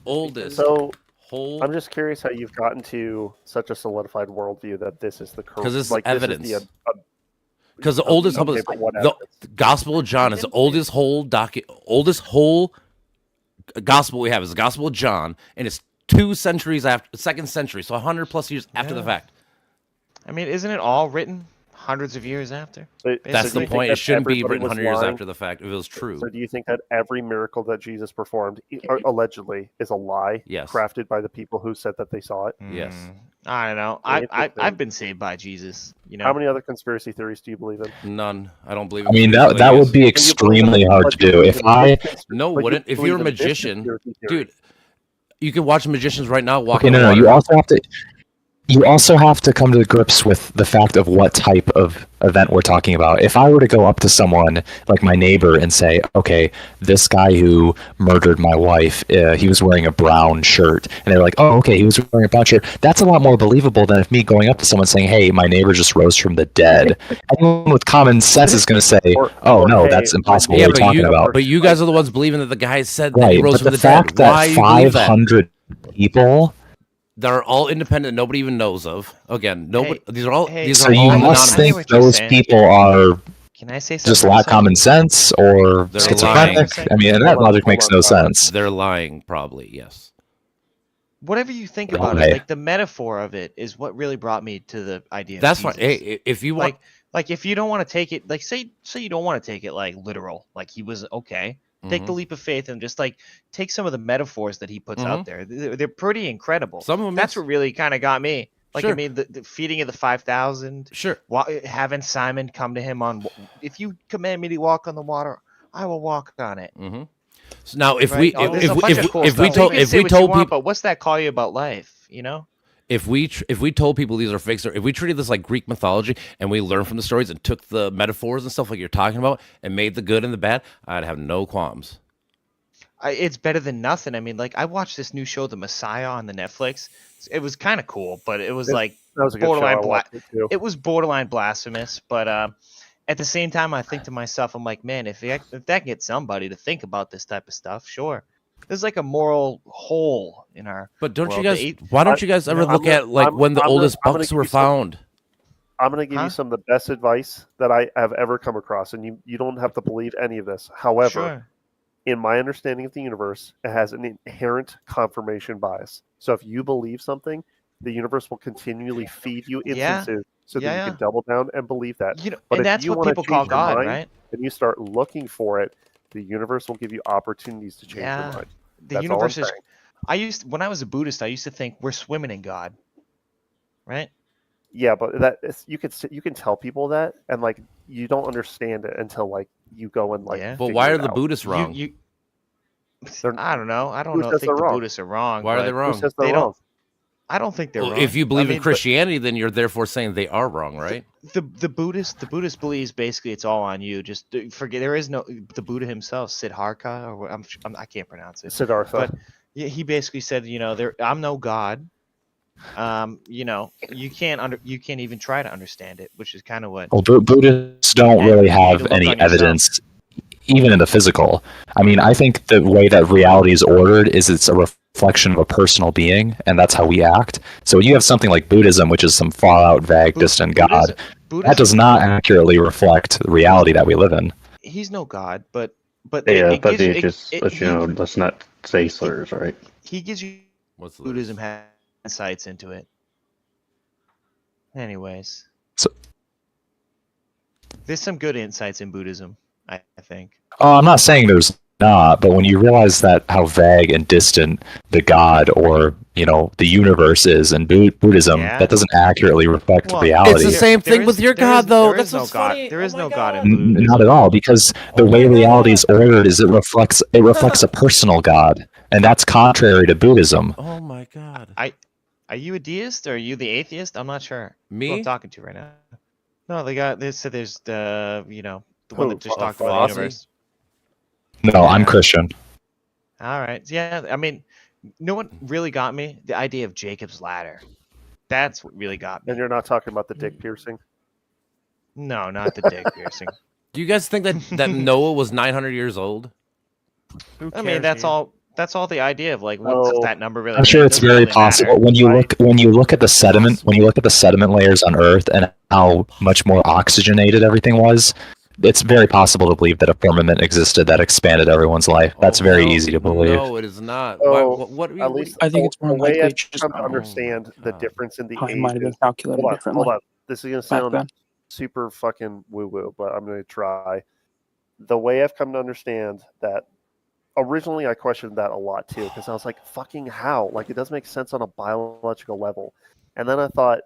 Oldest. So whole. I'm just curious how you've gotten to such a solidified worldview that this is the correct. Because it's like, evidence. This is Because the oldest, okay, but what the Gospel of John is the oldest whole gospel we have is the Gospel of John, and it's 2 centuries after, 2nd century, so 100 plus years after the fact. I mean, isn't it all written hundreds of years after? That's the point. It shouldn't be written 100 years after the fact if it was true. So do you think that every miracle that Jesus performed, allegedly, is a lie? Yes. Crafted by the people who said that they saw it? Yes. I don't know. I've been saved by Jesus. You know. How many other conspiracy theories do you believe in? None. I don't believe. I mean, in that would be extremely hard to do. If No, But wouldn't. you If you're a believe in this magician, conspiracy theory. dude, you can watch magicians right now walking. Okay, no, on you water. also have to. you also have to come to grips with the fact of what type of event we're talking about. If I were to go up to someone like my neighbor and say, okay, this guy who murdered my wife, he was wearing a brown shirt, and they're like, oh, okay, he was wearing a brown shirt, that's a lot more believable than if me going up to someone saying, hey, my neighbor just rose from the dead. Anyone with common sense is going to say, oh, no, hey, that's impossible. Yeah, What are you talking about? But you guys are the ones believing that the guy said that Right, he rose but from the the fact dead. Why that you believe that? 500 people... They're all independent. Nobody even knows of. Again, nobody. These are all. These So are you all must anonymous. think those people are Can I say just something? lack common sense or They're schizophrenic. lying. I mean, that logic makes no sense. They're lying, probably. Yes. Whatever you think Why? about it, like the metaphor of it is what really brought me to the idea. That's of fine. Jesus. Hey, if you want, like if you don't want to take it, like say you don't want to take it like literal, like he was okay. Take the leap of faith and just like take some of the metaphors that he puts out there. They're pretty incredible. Some of them. That's what really kind of got me. Like Sure. I mean, the feeding of the 5,000. Sure. Having Simon come to him on, if you command me to walk on the water, I will walk on it. Mm-hmm. So now, if Right? we There's if a we bunch if, of cool if we stuff. told You can if say we what you told want, people but what's that call you about life? You know. if we told people these are fakes, or if we treated this like Greek mythology and we learned from the stories and took the metaphors and stuff like you're talking about and made the good and the bad, I'd have no qualms. It's better than nothing. I mean, like I watched this new show, The Messiah, on the Netflix. It was kind of cool, but it was like that was a good show. I watched it too. It was borderline blasphemous, but at the same time, I think to myself, I'm like, man, if that can get somebody to think about this type of stuff, sure. There's like a moral hole in our. But don't you world. guys? Why don't you guys ever look at like when the oldest books were found? I'm going to give you some of the best advice that I have ever come across, and you don't have to believe any of this. However, Sure. in my understanding of the universe, it has an inherent confirmation bias. So if you believe something, the universe will continually feed you Yeah. instances so that Yeah, you yeah. can double down and believe that. You know, But and if that's you what wanna people call change your God, mind, right? and you start looking for it, the universe will give you opportunities to change your mind. The That's universe all I'm is. saying. When I was a Buddhist, I used to think we're swimming in God, right? Yeah, but you can tell people that, and like you don't understand it until like you go and like. But why figure are it the out. Buddhists wrong? I don't know. I Who don't says think they're the wrong? Buddhists are wrong. Why are they but wrong? Who says they're They wrong? don't. I don't think they're Well, wrong. if you believe I mean, in Christianity, then you're therefore saying they are wrong, right? the Buddhist believes basically it's all on you. Just forget there is no the Buddha himself, Siddhartha, or what- I can't pronounce it. Siddhartha. But yeah, he basically said, I'm no God. You can't even try to understand it, which is kind of what. Well, Buddhists don't really you need to have look any on yourself. evidence, even in the physical. I mean, I think the way that reality is ordered is it's a reflection of a personal being, and that's how we act. So when you have something like Buddhism, which is some far out, vague, distant God, that does not accurately reflect the reality that we live in. He's no God, but Yeah, it but gives you- they just it- let he- you know, let's not say slurs, right? He gives you What's the Buddhism has insights into it. Anyways, So- there's some good insights in Buddhism, I think. I'm not saying there's not, but when you realize that how vague and distant the God or the universe is in Buddhism, that doesn't accurately reflect reality. It's the same thing with your God, though. That's no what's God. funny. There is no God in N- Buddhism. Not at all, because the way reality is ordered is it reflects a personal God, and that's contrary to Buddhism. Oh my God. Are you a deist or are you the atheist? I'm not sure. Me? Who I'm talking to right now. No, they said there's the one that just Oh, talked about the Flossie? universe. No, I'm Christian. All right. Yeah, I mean, no one really got me. The idea of Jacob's ladder. That's what really got me. And you're not talking about the dick piercing. No, not the dick piercing. Do you guys think that Noah was 900 years old? I mean, that's all the idea of like what No. does that number really I'm sure mean? it's Doesn't very really possible matter. when you look at the sediment layers on Earth and how much more oxygenated everything was. It's very possible to believe that a firmament existed that expanded everyone's life. That's very easy to believe. No, it is not. So, What at least I think it's more the way likely I've just come to understand the difference in the how it might have been ages. calculated Hold differently on. This is gonna back then. sound super fucking woo woo, but I'm gonna try. The way I've come to understand that. Originally, I questioned that a lot too because I was like, "Fucking how?" Like it doesn't make sense on a biological level. And then I thought,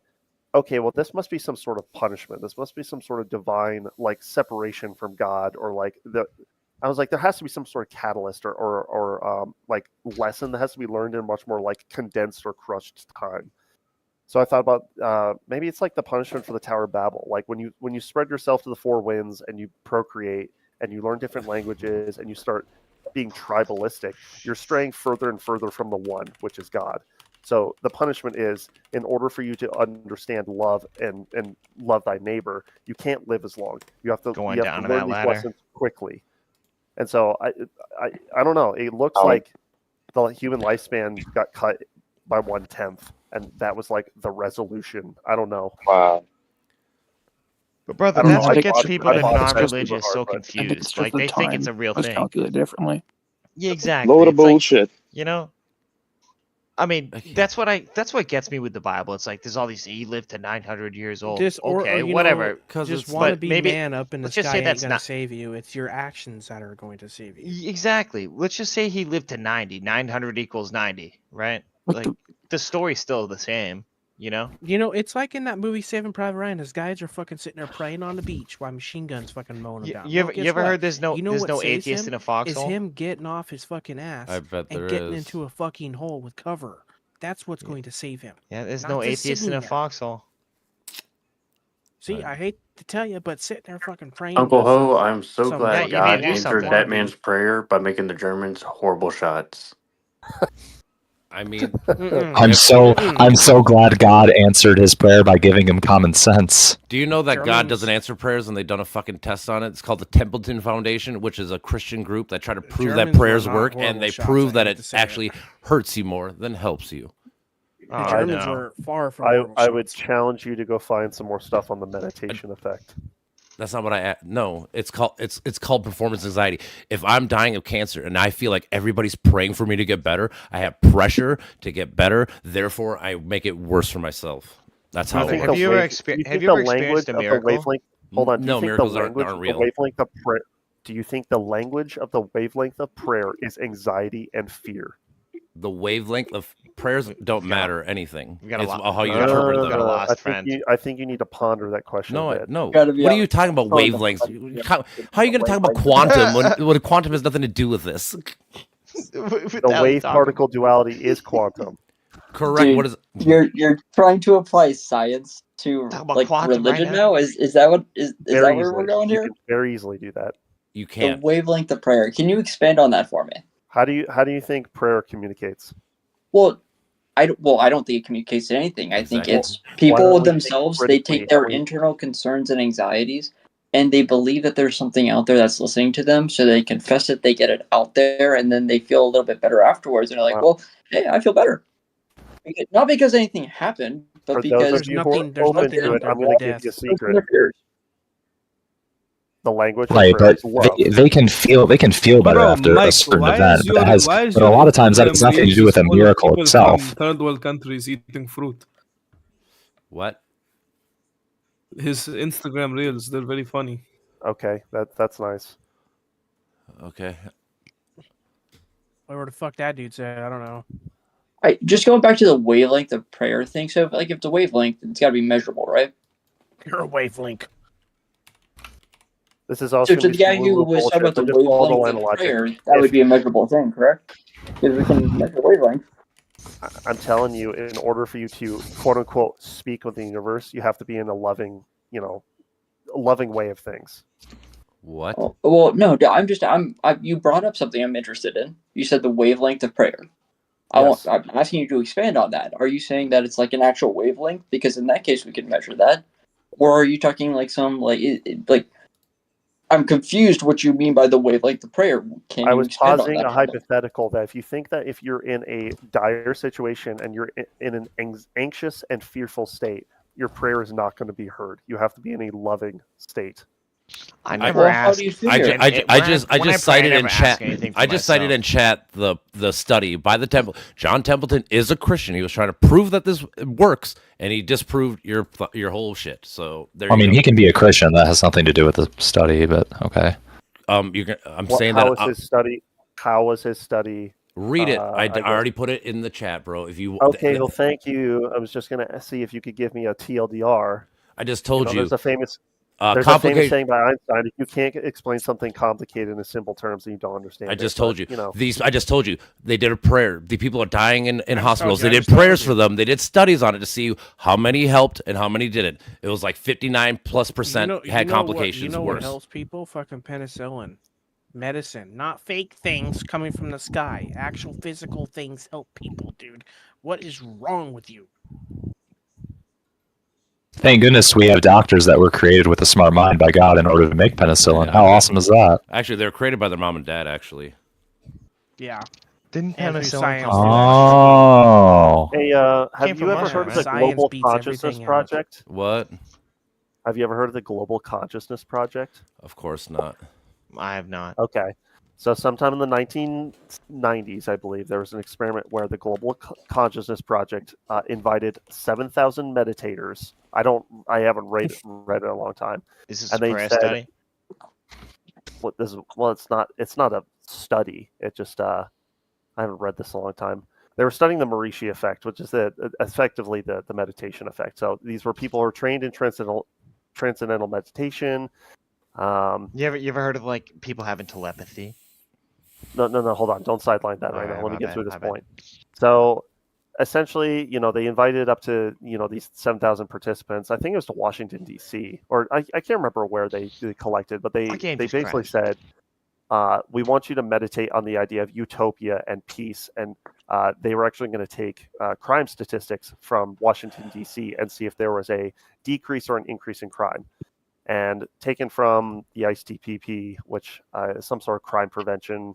okay, well, this must be some sort of punishment. This must be some sort of divine like separation from God, or like I was like, there has to be some sort of catalyst or like lesson that has to be learned in much more like condensed or crushed time. So I thought about maybe it's like the punishment for the Tower of Babel. Like when you spread yourself to the four winds and you procreate and you learn different languages and you start being tribalistic, you're straying further and further from the one, which is God. So the punishment is, in order for you to understand love and love thy neighbor, you can't live as long. You have to Going you down have to that learn these ladder lessons quickly. And so I don't know. It looks like the human lifespan got cut by 1/10, and that was like the resolution. I don't know. Wow. But brother, that's what gets people that are non-religious so confused. Like they think it's a real thing. Calculated differently. Yeah, exactly. Load of It's like, bullshit. you know, I mean, that's what gets me with the Bible. It's like there's all these. He lived to 900 years old. Okay, whatever. Just want to be maybe, man up in the let's just sky say ain't that's gonna not save you. It's your actions that are going to save you. exactly. Let's just say he lived to 90. 900 equals 90, right? Like the story's still the same. You know, it's like in that movie Saving Private Ryan. Those guys are fucking sitting there praying on the beach while machine guns fucking mowing them down. You Well, ever guess heard what? there's no what saves atheist him in a foxhole? Is him getting off his fucking ass I bet and there getting is. into a fucking hole with cover. That's what's going to save him. Yeah, there's Not no just atheist in sitting a there. foxhole. See, I hate to tell you, but sitting there fucking praying. Uncle does Ho, I'm so some- glad Yeah, you God need to do answered something. that man's prayer by making the Germans horrible shots. I mean, I'm so glad God answered his prayer by giving him common sense. do you know that God Germans- doesn't answer prayers and they've done a fucking test on it? It's called the Templeton Foundation, which is a Christian group that try to prove Germans that prayers were not work, and horrible they shots, prove I that hate to it say it. actually hurts you more than helps you. The Oh, Germans no. were far from horrible I would shots. challenge you to go find some more stuff on the meditation effect. That's not what no. It's called performance anxiety. If I'm dying of cancer and I feel like everybody's praying for me to get better, I have pressure to get better. Therefore, I make it worse for myself. That's how it works. Have you ever experienced a miracle? Hold on. Do No, you think miracles the aren't language of real. the wavelength of prayer? Do you think the language of the wavelength of prayer is anxiety and fear? The wavelength of prayers don't matter anything. We got a It's lot- how you we got a- interpret we them. got a lost friend. I think you need to ponder that question. No, a bit. no. What are you talking about? Wavelengths? How are you going to talk about quantum when quantum has nothing to do with this? The wave particle duality is quantum. Correct. Dude, What is? You're trying to apply science to about like quantum right religion now? now? Is that what is Very that where easily. we're going You here? can very easily do that. You The can't. wavelength of prayer. Can you expand on that for me? How do you think prayer communicates? Well, I don't think it communicates to anything. I think Exactly. it's Why people don't we think themselves. They critically? take their How do we- internal concerns and anxieties, and they believe that there's something out there that's listening to them. So they confess it, they get it out there, and then they feel a little bit better afterwards. And they're like, Wow. "Well, hey, I feel better." Not because anything happened, but For those because of you who nothing- are there's open nothing to out it, there I'm but going to give death. you a Those are secret. their fears. The language of Right, prayer but is love. they can feel better Bro, after Mike, a certain why event. is But, your, why is but a your lot of times that has Instagram nothing to do with reels the full of miracle people itself. from third world countries eating fruit? What? His Instagram reels, they're very funny. Okay, that's nice. Okay. Whatever the fuck that dude said, I don't know. Just going back to the wavelength of prayer thing. So, if it's a wavelength, it's got to be measurable, right? You're a wavelength. This is also So, to the guy who was talking about the wavelength of prayer, that would be a measurable thing, correct? Because we can measure wavelength. I'm telling you, in order for you to quote unquote speak with the universe, you have to be in a loving, loving way of things. What? Well, no, you brought up something I'm interested in. You said the wavelength of prayer. Yes. I'm asking you to expand on that. Are you saying that it's like an actual wavelength? Because in that case, we could measure that. Or are you talking like some like? I'm confused. What you mean by the wavelength of prayer? Can I you was expand on positing that a for me? hypothetical that if you think that if you're in a dire situation and you're in an anxious and fearful state, your prayer is not going to be heard. You have to be in a loving state. I never asked. I just cited in chat. I just cited in chat the study by the Temple. John Templeton is a Christian. He was trying to prove that this works, and he disproved your whole shit. So there. I mean, you go. he can be a Christian. That has nothing to do with the study, but okay. I'm saying how that. was his study? How was his study? Read it. I guess- already put it in the chat, bro. If you Okay, well, thank you. I was just gonna see if you could give me a TLDR. I just told you. There's a famous. There's a famous saying by Einstein: if you can't explain something complicated in simple terms, then you don't understand. I just told you. I just told you they did a prayer. The people are dying in hospitals. They did prayers for them. They did studies on it to see how many helped and how many didn't. It was like 59+% had complications. What helps people? Fucking penicillin, medicine, not fake things coming from the sky. Actual physical things help people, dude. What is wrong with you? Thank goodness we have doctors that were created with a smart mind by God in order to make penicillin. How awesome is that? Actually, they were created by their mom and dad. Actually. Yeah. Didn't penicillin? Oh. Hey, have you ever heard of the Global Consciousness Project? What? Have you ever heard of the Global Consciousness Project? Of course not. I have not. Okay. So sometime in the 1990s, I believe, there was an experiment where the Global Consciousness Project invited 7,000 meditators. I haven't read it in a long time. Is this a prayer study? It's not a study. It just I haven't read this in a long time. They were studying the Maharishi effect, which is effectively the meditation effect. So these were people who are trained in transcendental meditation. You ever heard of like people having telepathy? No, hold on. Don't sideline that right now. Let me get through this point. So essentially, they invited up to, these 7,000 participants. I think it was to Washington, D.C. or I can't remember where they collected, but they basically said, we want you to meditate on the idea of utopia and peace. And they were actually going to take crime statistics from Washington, D.C. and see if there was a decrease or an increase in crime. And taken from the ICTPP, which is some sort of crime prevention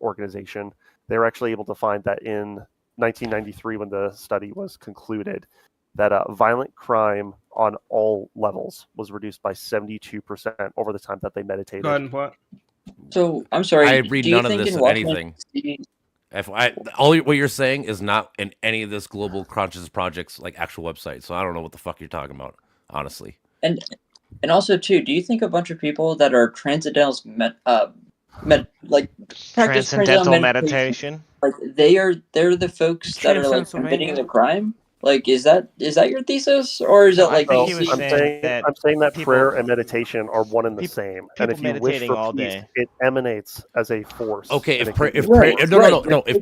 organization, they were actually able to find that in 1993, when the study was concluded, that violent crime on all levels was reduced by 72% over the time that they meditated. Go ahead and what? So, I'm sorry. I read none of this in anything. What you're saying is not in any of this Global Consciousness Project's like actual website. So I don't know what the fuck you're talking about, honestly. And also too, do you think a bunch of people that are transcendental transcendental meditation, like they're the folks that are like committing the crime? Like, is that your thesis, or is it like? I'm saying that prayer and meditation are one and the same, and if you wish for peace, it emanates as a force. Okay, if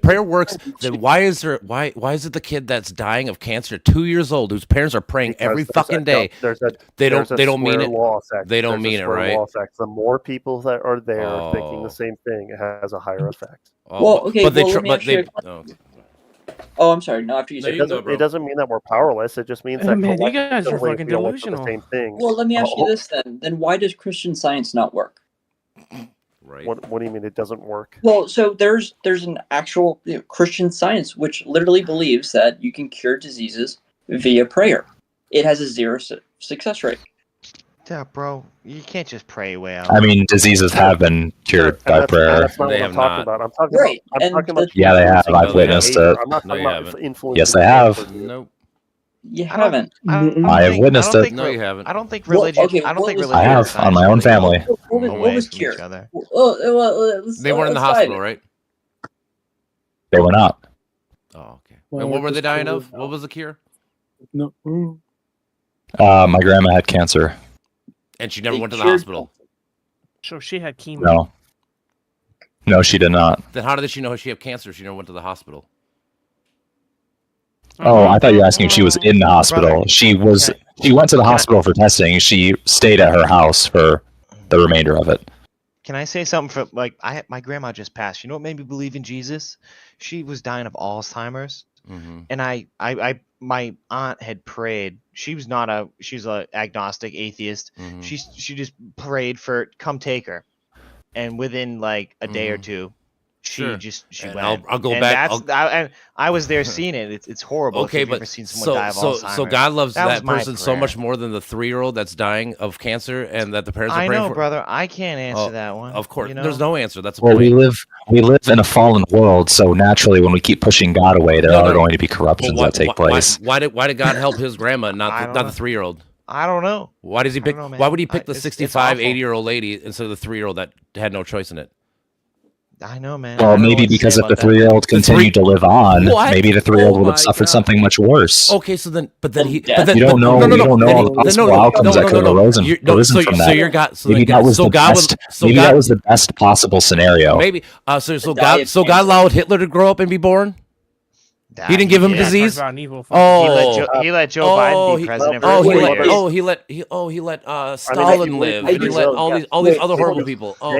prayer works, then why is it the kid that's dying of cancer, 2 years old, whose parents are praying every fucking day? They don't mean it. They don't mean it, right? The more people that are there thinking the same thing, it has a higher effect. Oh, I'm sorry. No, after you say it doesn't mean that we're powerless. It just means that you guys are fucking delusional. The same thing. Well, let me ask you this then. Then why does Christian Science not work? Right. What do you mean it doesn't work? Well, so there's an actual Christian Science which literally believes that you can cure diseases via prayer. It has a 0 success rate. Yeah, bro, you can't just pray away out. I mean, diseases have been cured by prayer. That's not what I'm talking about. I'm talking about. Yeah, they have. I've witnessed it. I'm not talking about influence. Yes, they have. Nope. You haven't. I have witnessed it. No, you haven't. I don't think religion. I have on my own family. What was cure? They weren't in the hospital, right? They were not. Oh, okay. And what were they dying of? What was the cure? No. My grandma had cancer. And she never went to the hospital. So she had chemo. No, she did not. Then how did she know she had cancer if she never went to the hospital? Oh, I thought you were asking if she was in the hospital. She was. She went to the hospital for testing. She stayed at her house for the remainder of it. Can I say something for my grandma just passed? You know what made me believe in Jesus? She was dying of Alzheimer's. Mm-hmm. And my aunt had prayed. She's a agnostic atheist. Mm-hmm. She just prayed for come take her, and within like a day or two, she went. I'll go back. I was there seeing it. It's horrible. Okay, if you've but ever seen someone die of Alzheimer's. So God loves that person prayer. so much more than the 3-year-old that's dying of cancer, and that the parents are praying for. I know, brother. I can't answer that one. Of course, you know? there's no answer. That's well, we live in a fallen world, so naturally, when we keep pushing God away, there are going to be corruptions that take place. Why did God help his grandma, not the 3-year-old? I don't know. Why does he pick? Why would he pick the 65, 80-year-old lady instead of the 3-year-old that had no choice in it? I know, man. Well, maybe because if the 3-year-old continued to live on, What? maybe the 3-year-old Oh would my have suffered God. something much worse. Okay, so then, but then he, Yeah. but then You don't know. No, no, You no. don't know then all he- the possible no, no, outcomes no, that no, could no, have no. arisen So from so that. you're God. So Maybe then that was the God best. would. So Maybe God. that was the best possible scenario. Maybe. So The die of God cancer. allowed Hitler to grow up and be born. He didn't give him did. disease. Talk about an evil Oh, He let Joe Biden be president for 4 years. he let Stalin live, and he let all these other horrible people. Oh,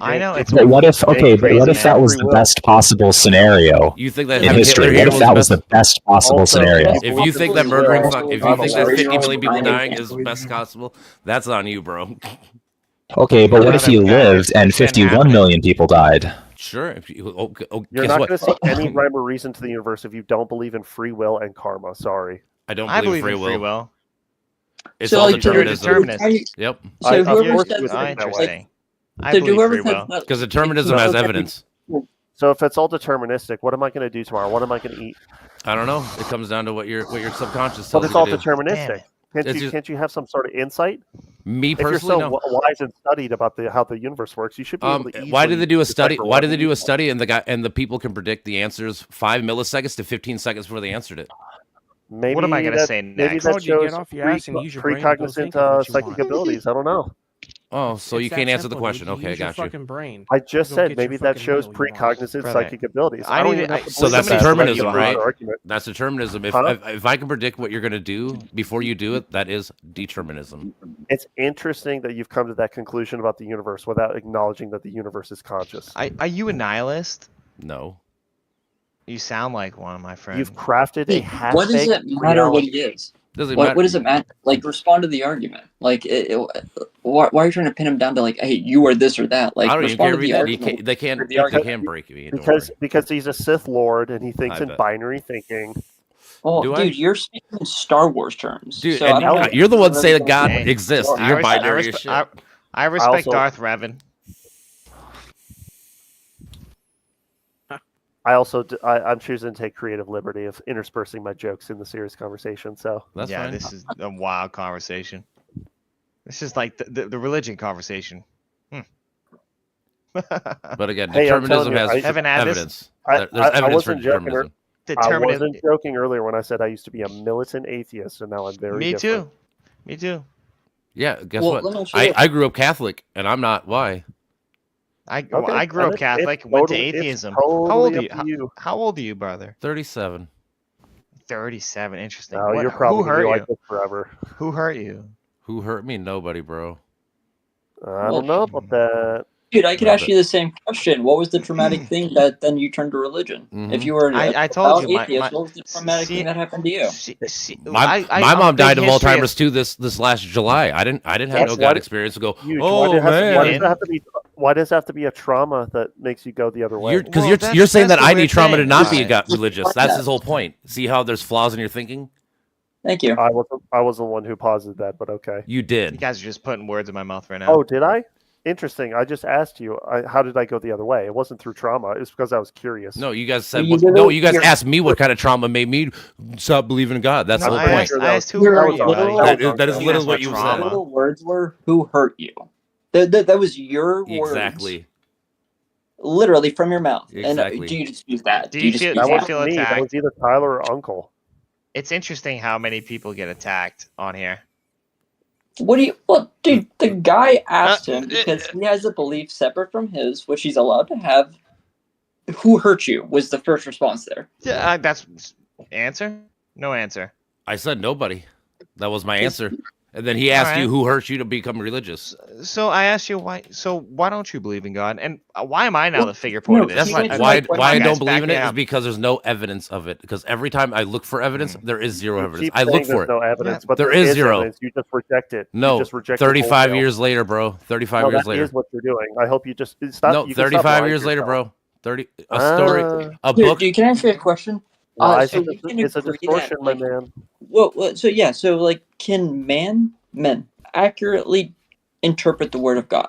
I know. It's But what if? it's Okay, but crazy, what if that man. was the best possible scenario You think that in having history? Hitler What here if that was was the best possible scenario? If you think that murdering, if you think that 50 million people dying is best possible, that's on you, bro. Okay, but what if he It's lived and been 51 happening. million people died? Sure. If you, You're guess not what? going to see any rhyme or reason to the universe if you don't believe in free will and karma. Sorry. I don't I believe believe in in free will. It's So, all like, You're a determinism. determinist. Yep. So whoever course says you would that, think that way. Interesting. I so believe whoever free says will. that, Because determinism has evidence. So if it's all deterministic, what am I going to do tomorrow? What am I going to eat? I don't know. It comes down to what your subconscious But tells it's you all to do. deterministic. Can't you have some sort of insight? Me If you're personally, so no. wise and studied about how the universe works, you should be able to. Why did they do a study? decipher Why what did they do a means. study and the people can predict the answers 5 milliseconds to 15 seconds before they answered it? Maybe What am I gonna that- say Maybe next? that How would you get shows off your ass and use your brain and go precognizant think of what you psychic want? abilities. I don't know. Oh, so It's you that can't answer the simple, question. dude. You Okay, use your got you. fucking brain. I just Go said get maybe your that fucking shows meal you want. precognizant Brother, psychic abilities. I don't need even to- have to So believe that's that. determinism, That's right? an argument. That's determinism. If, Huh? if I can predict what you're gonna do before you do it, that is determinism. It's interesting that you've come to that conclusion about the universe without acknowledging that the universe is conscious. Are you a nihilist? No. You sound like one, my friend. You've crafted a half. what does it matter what he is? Doesn't What matter. does it matter? Like, respond to the argument. Like, why are you trying to pin him down to, like, hey, you are this or that? Like, I don't even respond care. to the argument. They can't break me. Don't worry. Because he's a Sith Lord and he thinks I in bet. binary thinking. Oh, Do dude, I? you're speaking in Star Wars terms. Dude, so and I don't you're the one saying that God Hey, exists. I You're res- binary I as respe- shit. I respect also- Darth Revan. I'm choosing to take creative liberty of interspersing my jokes in the serious conversation. So That's yeah, fine. this is a wild conversation. This is like the religion conversation. But again, Hey, I'm determinism telling you, has Haven't had this- evidence. I There's evidence for wasn't joking. determinism. I wasn't joking earlier when I said I used to be a militant atheist, and now I'm very. Me different. too. Me too. Yeah, guess Well, let me what? ask you I grew up Catholic, and I'm not. Why? I Okay, grew up it's Catholic, went to totally- it's atheism. totally How old are up you? to you. How old are you, brother? 37. 37. Interesting. No, What- you're probably who gonna hurt be you? like this forever. Who hurt you? Who hurt me? Nobody, bro. I don't know about that. Dude, I could No, ask you the same question. What was the traumatic thing that then you turned to religion? If you were I told you, my atheist, what was the traumatic thing that happened to you? My I'm mom a big died of history Alzheimer's too this last July. I didn't have That's no why- God experience to go. Huge. Oh why does man, it have to be? Why does it have to be a trauma that makes you go the other way? because Well, you're saying that's that the I need weird trauma to thing not about be it. God religious. That's his whole point. See how there's flaws in your thinking? Thank you. I wasn't the one who posited that, but okay. You You did. guys are just putting words in my mouth right now. Oh, did I? Interesting. I just asked you. How did I go the other way? It wasn't through trauma. It was because I was curious. No, you guys said. You What, did no, it- you guys you're- asked me what kind of trauma made me stop believing in God. That's No, the I whole asked, point. I asked who Your hurt you. literal- buddy. That is Don't literally ask what you trauma. said. Literal words were, "Who hurt you?" That was your words. Exactly. Literally from your mouth. Exactly. And do you dispute that? Do you dispute feel- That do you that? feel wasn't me. That attacked? was either Tyler or Uncle. It's interesting how many people get attacked on here. What do you? Well, dude, the guy asked him because he has a belief separate from his, which he's allowed to have. Who hurt you? Was the first response there? Yeah, that's answer. No answer. I said nobody. That was my answer. And then he asked Alright. you who hurt you to become religious. So I asked you why. So why don't you believe in God? And why am I now the figure point of this? That's That's fine. my- Why I guys, don't believe back in me it is up. because there's no evidence of it. Because every time I look for evidence, there is zero You evidence. keep I look saying for there's it. no evidence, but there is zero. evidence. You just reject it. You No, just reject it 35 wholesale. years later, bro. 35 No, years that later. is what you're doing. I hope you just stop. No, you can stop 35 lying years to later, yourself. bro. A story, a Dude, book. dude, can I ask you a question? Lies So is you a- can it's a agree distortion, that, my like, man. well, so yeah, so like, can men accurately interpret the word of God?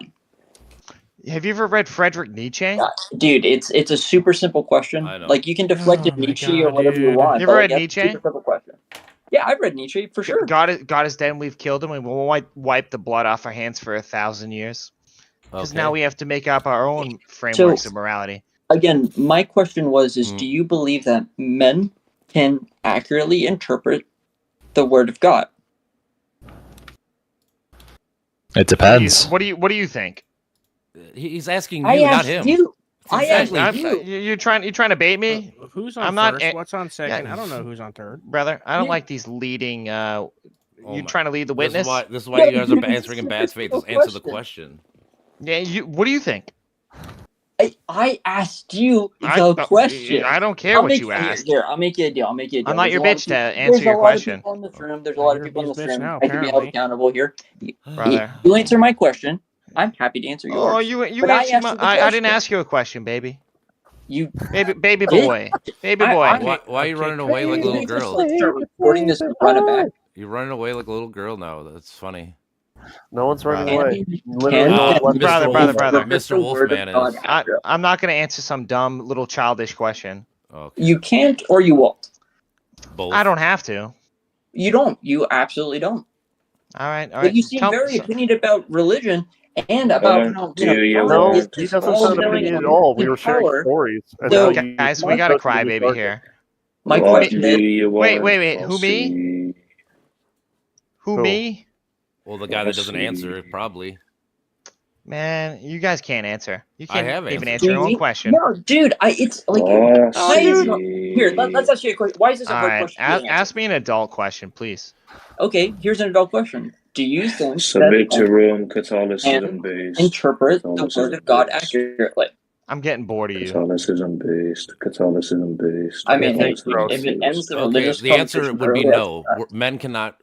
Have you ever read Friedrich Nietzsche? Dude, it's a super simple question. I know. Like, you can deflect Oh it my Nietzsche or God, whatever you dude. want. You but, ever like, read that's a Nietzsche? super simple question. Yeah, I've read Nietzsche for sure. God is dead and we've killed him and we'll wipe the blood off our hands for 1,000 years. Because Okay. now we have to make up our own frameworks of morality. Again, my question was: do you believe that men can accurately interpret the word of God? It depends. What do you think? He's asking I you, not asked him. you. It's I exactly asked you. You're trying to bait me. Who's on I'm not. first? What's on second? yeah, I don't know who's on third. Brother, I don't Yeah. like these leading. You my- trying to lead the witness? This is why you guys are answering in bad faith. Just answer the question. Yeah. What do you think? I asked you the question. I don't care I'll what make- you asked. Here, I'll make you a deal. I'll make you a deal. I'm not There's your a lot of bitch to people- answer your There's a lot of question. people in this room. There's a lot of people in this room. I can be held accountable here. Brother. You answer my question. I'm happy to answer yours. Oh, you But I answered asked my, you the I question. didn't ask you a question, baby. You baby boy, baby boy. Why are you running away like a little girl? Let's start recording this and run it back. You're running away like a little girl now. That's funny. No one's running Brother. away. Literally, no one's left. Brother. Mr. Wolfman is. I'm not going to answer some dumb little childish question. Okay. You can't or you won't. Both. I don't have to. You don't. You absolutely don't. All right. But you seem very opinionated about religion and about how No, he doesn't sound opinion at all. We were sharing stories. And So- now you- Guys, we got a crybaby here. My Who question me- is- Wait. Who me? Who me? Well, the guy that doesn't answer, probably. Man, you guys can't answer. You I can't have even answered. answer your own question. No, dude. It's like why is here? Let's ask you a question. Why is this a All hard right. question? to answer? Ask me an adult question, please. Okay, here's an adult question. Do you think Submit to that Rome Catholicism and based. interpret the word of God accurately? I'm getting bored of you. Catholicism based. Catholicism based. I mean, hey, if it ends the Okay, religious the answer conversation would be early, no. Men cannot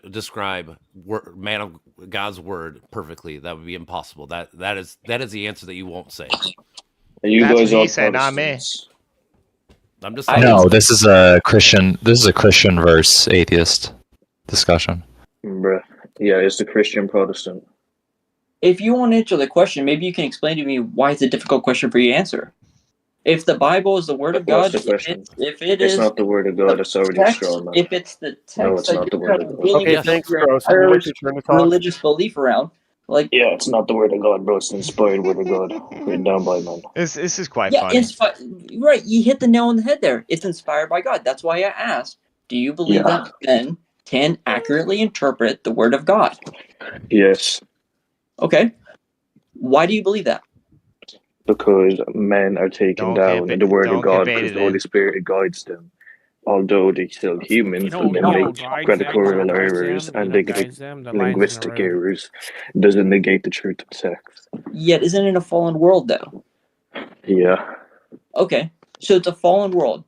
describe man of God's word perfectly. That would be impossible. That is the answer that you won't say. And you That's guys what are he said, not me. Protestants. I'm just saying. No, this is a Christian verse atheist discussion. Bruh. Yeah, it's the Christian Protestant. If you want to answer the question, maybe you can explain to me why it's a difficult question for you to answer. If the Bible is the word of God, What's the question? if it It's is not the word of God. It's already text, strong, man. if it's the text No, it's that not the you're word kind of of God. dealing Okay, with thanks, your bro. So you entire wait your turn to talk. religious belief around, like Yeah, it's not the word of God, bro. It's the inspired word of God written down by man. This is quite yeah, funny. right. You hit the nail on the head there. It's inspired by God. That's why I asked. Do you believe Yeah. that men can accurately interpret the word of God? Yes, Okay. Why do you believe that? because men are taken down in the word of God because the Holy Spirit guides them. Although they're still humans, know- and they you know make who guides them, grammatical who guides errors them, and you know they who make guides them? The lions in the linguistic room. errors, doesn't negate the truth of text. Yet, isn't it a fallen world, though? Yeah, Okay. So it's a fallen world.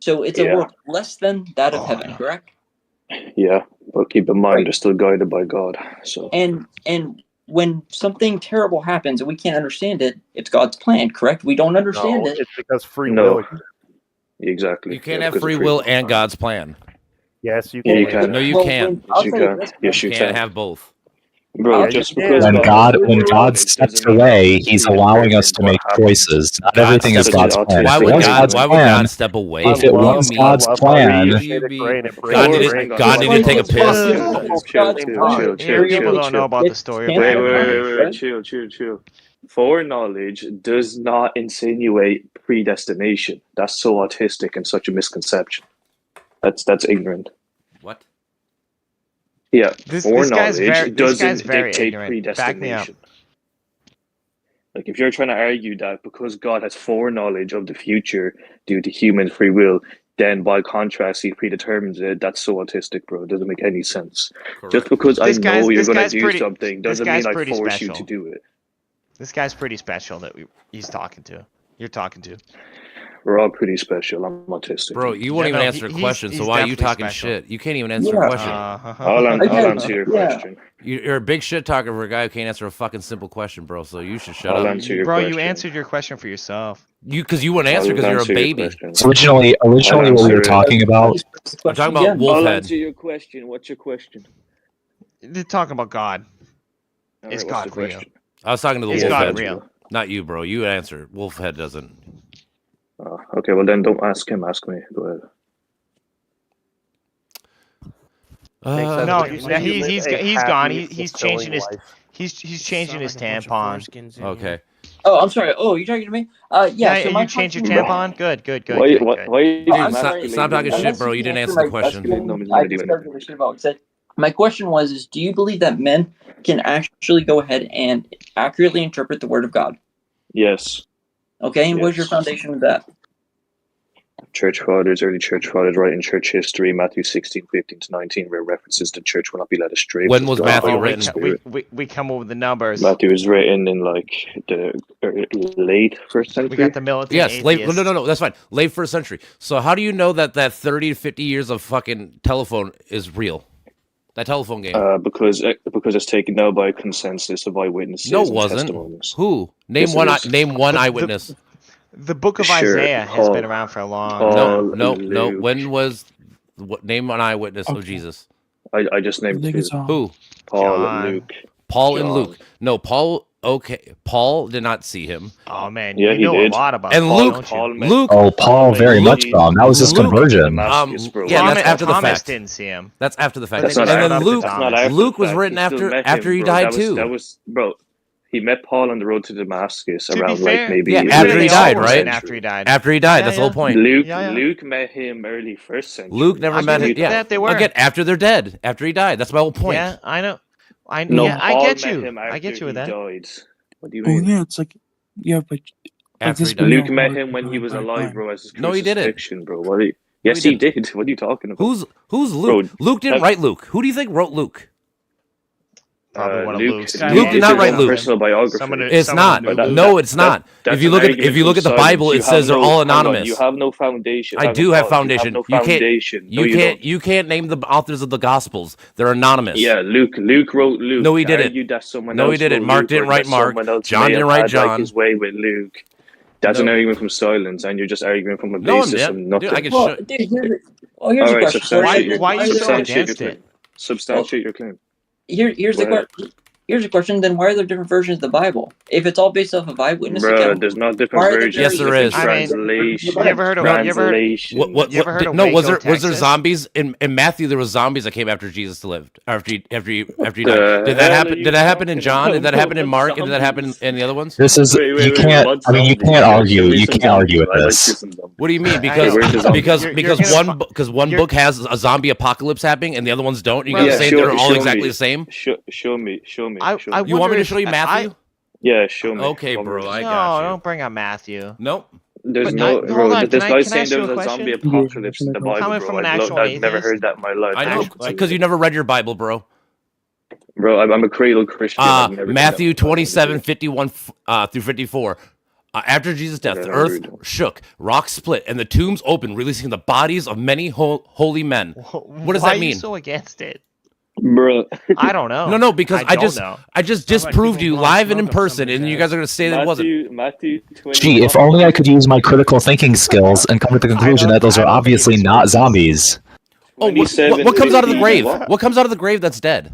So it's a Yeah. world less than that of heaven, correct? yeah. But keep in mind, they're still guided by God. So And when something terrible happens and we can't understand it, it's God's plan, correct? We don't understand No, it. it's because free No. will. exactly. You can't Yeah, have because of free will and God's plan. Yes, you Yeah, can. you can. No, you Well, can't. I'll Yes, you tell you can. this, Yes, You you can't can. have both. Bro, I'll just tell you because When this. God steps away, He's allowing us to make choices. Not God everything is steps God's away. plan. Why If it would was God? God's Why would plan, God step away? if it What do you was mean? God's plan, What do you mean? God needed to take a piss. Chill. People don't know about the story of Wait, Adam and Eve. chill. Foreknowledge does not insinuate predestination. That's so autistic and such a misconception. That's ignorant. What? Yeah, This foreknowledge guy's very doesn't ignorant. dictate Back me up. predestination. Like if you're trying to argue that because God has foreknowledge of the future due to human free will, then by contrast he predetermines it, that's so autistic, bro. It doesn't make any sense. Just because I know you're gonna do something doesn't mean I force you to do it. This guy's pretty special that he's talking to. You're talking to. We're all pretty special. I'm autistic. Bro, you won't Yeah, even no, answer a he's- question, so he's why are you definitely talking special. shit? You can't even answer Yeah. a question. I'll answer your question. You're a big shit talker for a guy who can't answer a fucking simple question, bro. So you should shut I'll up. answer your Bro, question. you answered your question for yourself. Because you wouldn't answer because you're a baby. So originally what we were talking about. I'm talking about I'll Wolfhead. answer your question. What's your question? They're talking about God. All Is right, what's God the real? question? I was talking to the Is Wolfhead. God real? Not you, bro. You answer. Wolfhead doesn't. Okay, well then don't ask him. Ask me. Go ahead. No, he's gone. He's changing his he's changing his tampon. Okay. Oh, I'm sorry. Oh, you're talking to me? Yeah. So you changed your tampon? Good. Stop talking shit, bro. You didn't answer the question. My question was, do you believe that men can actually go ahead and accurately interpret the Word of God? Yes. Okay, and what's your foundation of that? Church fathers, early church fathers, right in church history, Matthew 16:15-19, where references the church will not be led astray. When was Matthew written? We come up with the numbers. Matthew was written in like the late first century. We got the military. Yes, late. No, that's fine. Late first century. So how do you know that 30 to 50 years of fucking telephone is real? That telephone game. Because it's taken now by consensus of eyewitnesses. No, it and wasn't. testimonies. Who? Name one eyewitness. The book of Isaiah has been around for a long time. No. When was name one eyewitness of Jesus? I just named two. Who? Paul and Luke. Paul and Luke. No, Paul. Okay, Paul did not see him. Oh man, yeah, you know did. a lot about and Paul, Luke. Oh, Paul very much saw him. That was his conversion. Yeah, that's after the fact. Didn't see him. That's after the fact. That's and then Luke. Luke was written after he died too. That was bro. He met Paul on the road to Damascus around like maybe after he died, right? After he died. After he died. That's the whole point. Luke met him early first century. Luke never met him. Yeah, they were. Again, after they're dead. After he died. That's my whole point. Yeah, I know. I get you. I get you with that. Died. What do you mean? Oh yeah, it's like but Luke met him when he was alive, bro. As his crucifixion, bro. What? Yes, he did. What are you talking about? Who's Luke? Bro, Luke didn't write Luke. Who do you think wrote Luke? Probably one of Luke's. Luke did not write Luke. Personal biography. It's not. No, it's not. If you look at the Bible, it says they're all anonymous. You have no foundation. I do have foundation. You can't name the authors of the Gospels. They're anonymous. Yeah, Luke wrote Luke. No, he didn't. No, he didn't. Mark didn't write Mark. John didn't write John. Like his way with Luke. That's an argument from silence, and you're just arguing from a basis of nothing. I can show. Here's a question. Why are you so against it? Substantiate your claim. Here's the question. Then why are there different versions of the Bible? If it's all based off of eyewitness account, there's not different versions. Yes, there is. Translation. You ever heard of No, was there zombies in Matthew? There was zombies that came after Jesus lived. After he died. Did that happen? Did that happen in John? Did that happen in Mark? And did that happen in the other ones? This is you can't. I mean, you can't argue. You can't argue with this. What do you mean? Because one book has a zombie apocalypse happening and the other ones don't. You gotta say they're all exactly the same. Show me. You want me to show you Matthew? Yeah, show me. Okay, bro, I got you. No, don't bring up Matthew. Nope. There's no, bro. This guy's saying there was a zombie apocalypse in the Bible, Coming bro. from an actual I've never heard that in my life. I know, because you never read your Bible, bro. Bro, I'm a cradle Christian. Matthew 27:51 through 54. After Jesus' death, the earth shook, rocks split, and the tombs opened, releasing the bodies of many holy men. What does that mean? Why are you so against it? Bro, I don't know. No, because I just disproved you live and in person, and you guys are gonna say that it wasn't. Matthew 20. Gee, if only I could use my critical thinking skills and come to the conclusion that those are obviously not zombies. Oh, what comes out of the grave? What comes out of the grave that's dead?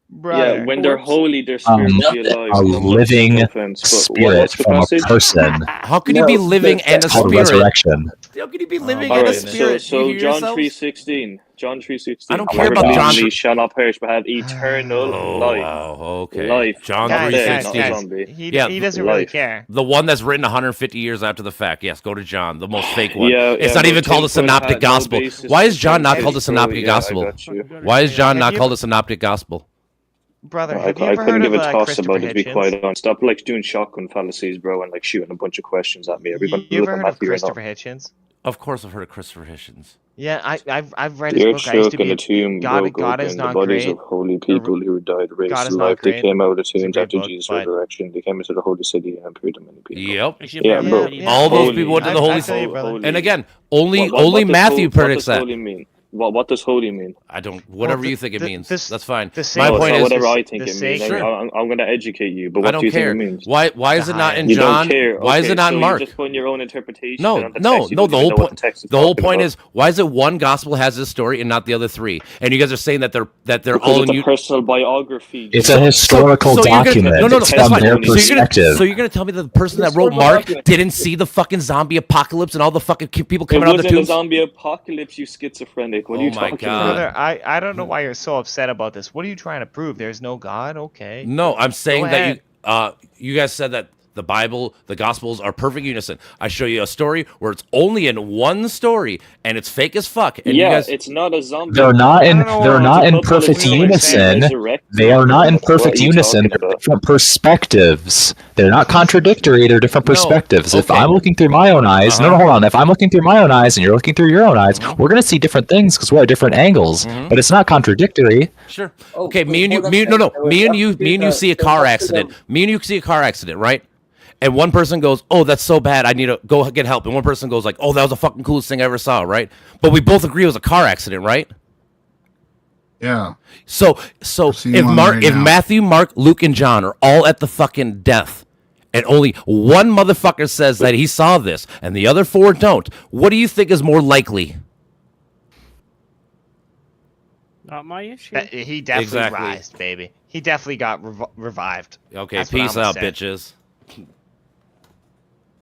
Brother. Yeah, when they're holy, they're spiritually alive. A living spirit from a person. How can you be living and a called spirit? Resurrection. How can you be living and a spirit? So John 3:16. John 3:16. I don't care about John. He shall not perish, but have eternal life. Wow, okay. Life. John 3:16. He doesn't really care. The one that's written 150 years after the fact. Yes, go to John, the most fake one. Yeah, it's not even called a synoptic gospel. Why is John not called a synoptic gospel? Why is John not called a synoptic gospel? Brother, I couldn't give a toss about it, to be quite honest. Stop doing shotgun fallacies, bro, and shooting a bunch of questions at me. Everybody you ever heard of Christopher Hitchens? Of course, I've heard of Christopher Hitchens. Yeah, I've read his book. I used to be the tomb, God is not the bodies great. of holy people who died raised to life. They came out of the tombs after Jesus' resurrection. They came into the holy city and appeared to many people. Yep. Yeah, bro. All those people went to the holy city. And again, only Matthew predicts that. What does holy mean? I don't. Whatever you think it means. That's fine. My point is whatever I think it means. I'm going to educate you, but what do you think it means? Why is it not in John? Why is it not in Mark? You're just putting your own interpretation. No. The whole point is why is it one gospel has this story and not the other three? And you guys are saying that they're all in personal biography. It's a historical document. It's from their perspective. So you're going to tell me that the person that wrote Mark didn't see the fucking zombie apocalypse and all the fucking people coming out of the tombs? It wasn't a zombie apocalypse, you schizophrenic. agnostic. What are you talking about? Brother, I don't know why you're so upset about this. What are you trying to prove? There's no God? Okay. No, I'm saying Go that ahead. you guys said that the Bible, the Gospels are perfect unison. I show you a story where it's only in one story and it's fake as fuck. And Yeah, you guys, it's not a zombie. They're not in It's a perfect couple of unison. resurrected. They are not in What perfect are you unison. talking They're about? different perspectives. They're not contradictory. They're different perspectives. If okay. I'm looking through my own eyes, no, hold on. If I'm looking through my own eyes and you're looking through your own eyes, we're gonna see different things because we're at different angles. But it's not contradictory. Sure. Oh, Okay, but me and you, what I'm me, no, saying, no, though, me it's and up you, to me and you the- see a it's car up to accident. them. Me and you see a car accident, right? And one person goes, "Oh, that's so bad. I need to go get help." And one person goes like, "Oh, that was the fucking coolest thing I ever saw," right? But we both agree it was a car accident, right? Yeah. So seeing if one Mark, right if now. Matthew, Mark, Luke, and John are all at the fucking death, and only one motherfucker says that he saw this, and the other four don't, what do you think is more likely? Not my issue. He definitely Exactly. rised, baby. He definitely got revived. Okay, That's what peace I'ma out, say. bitches.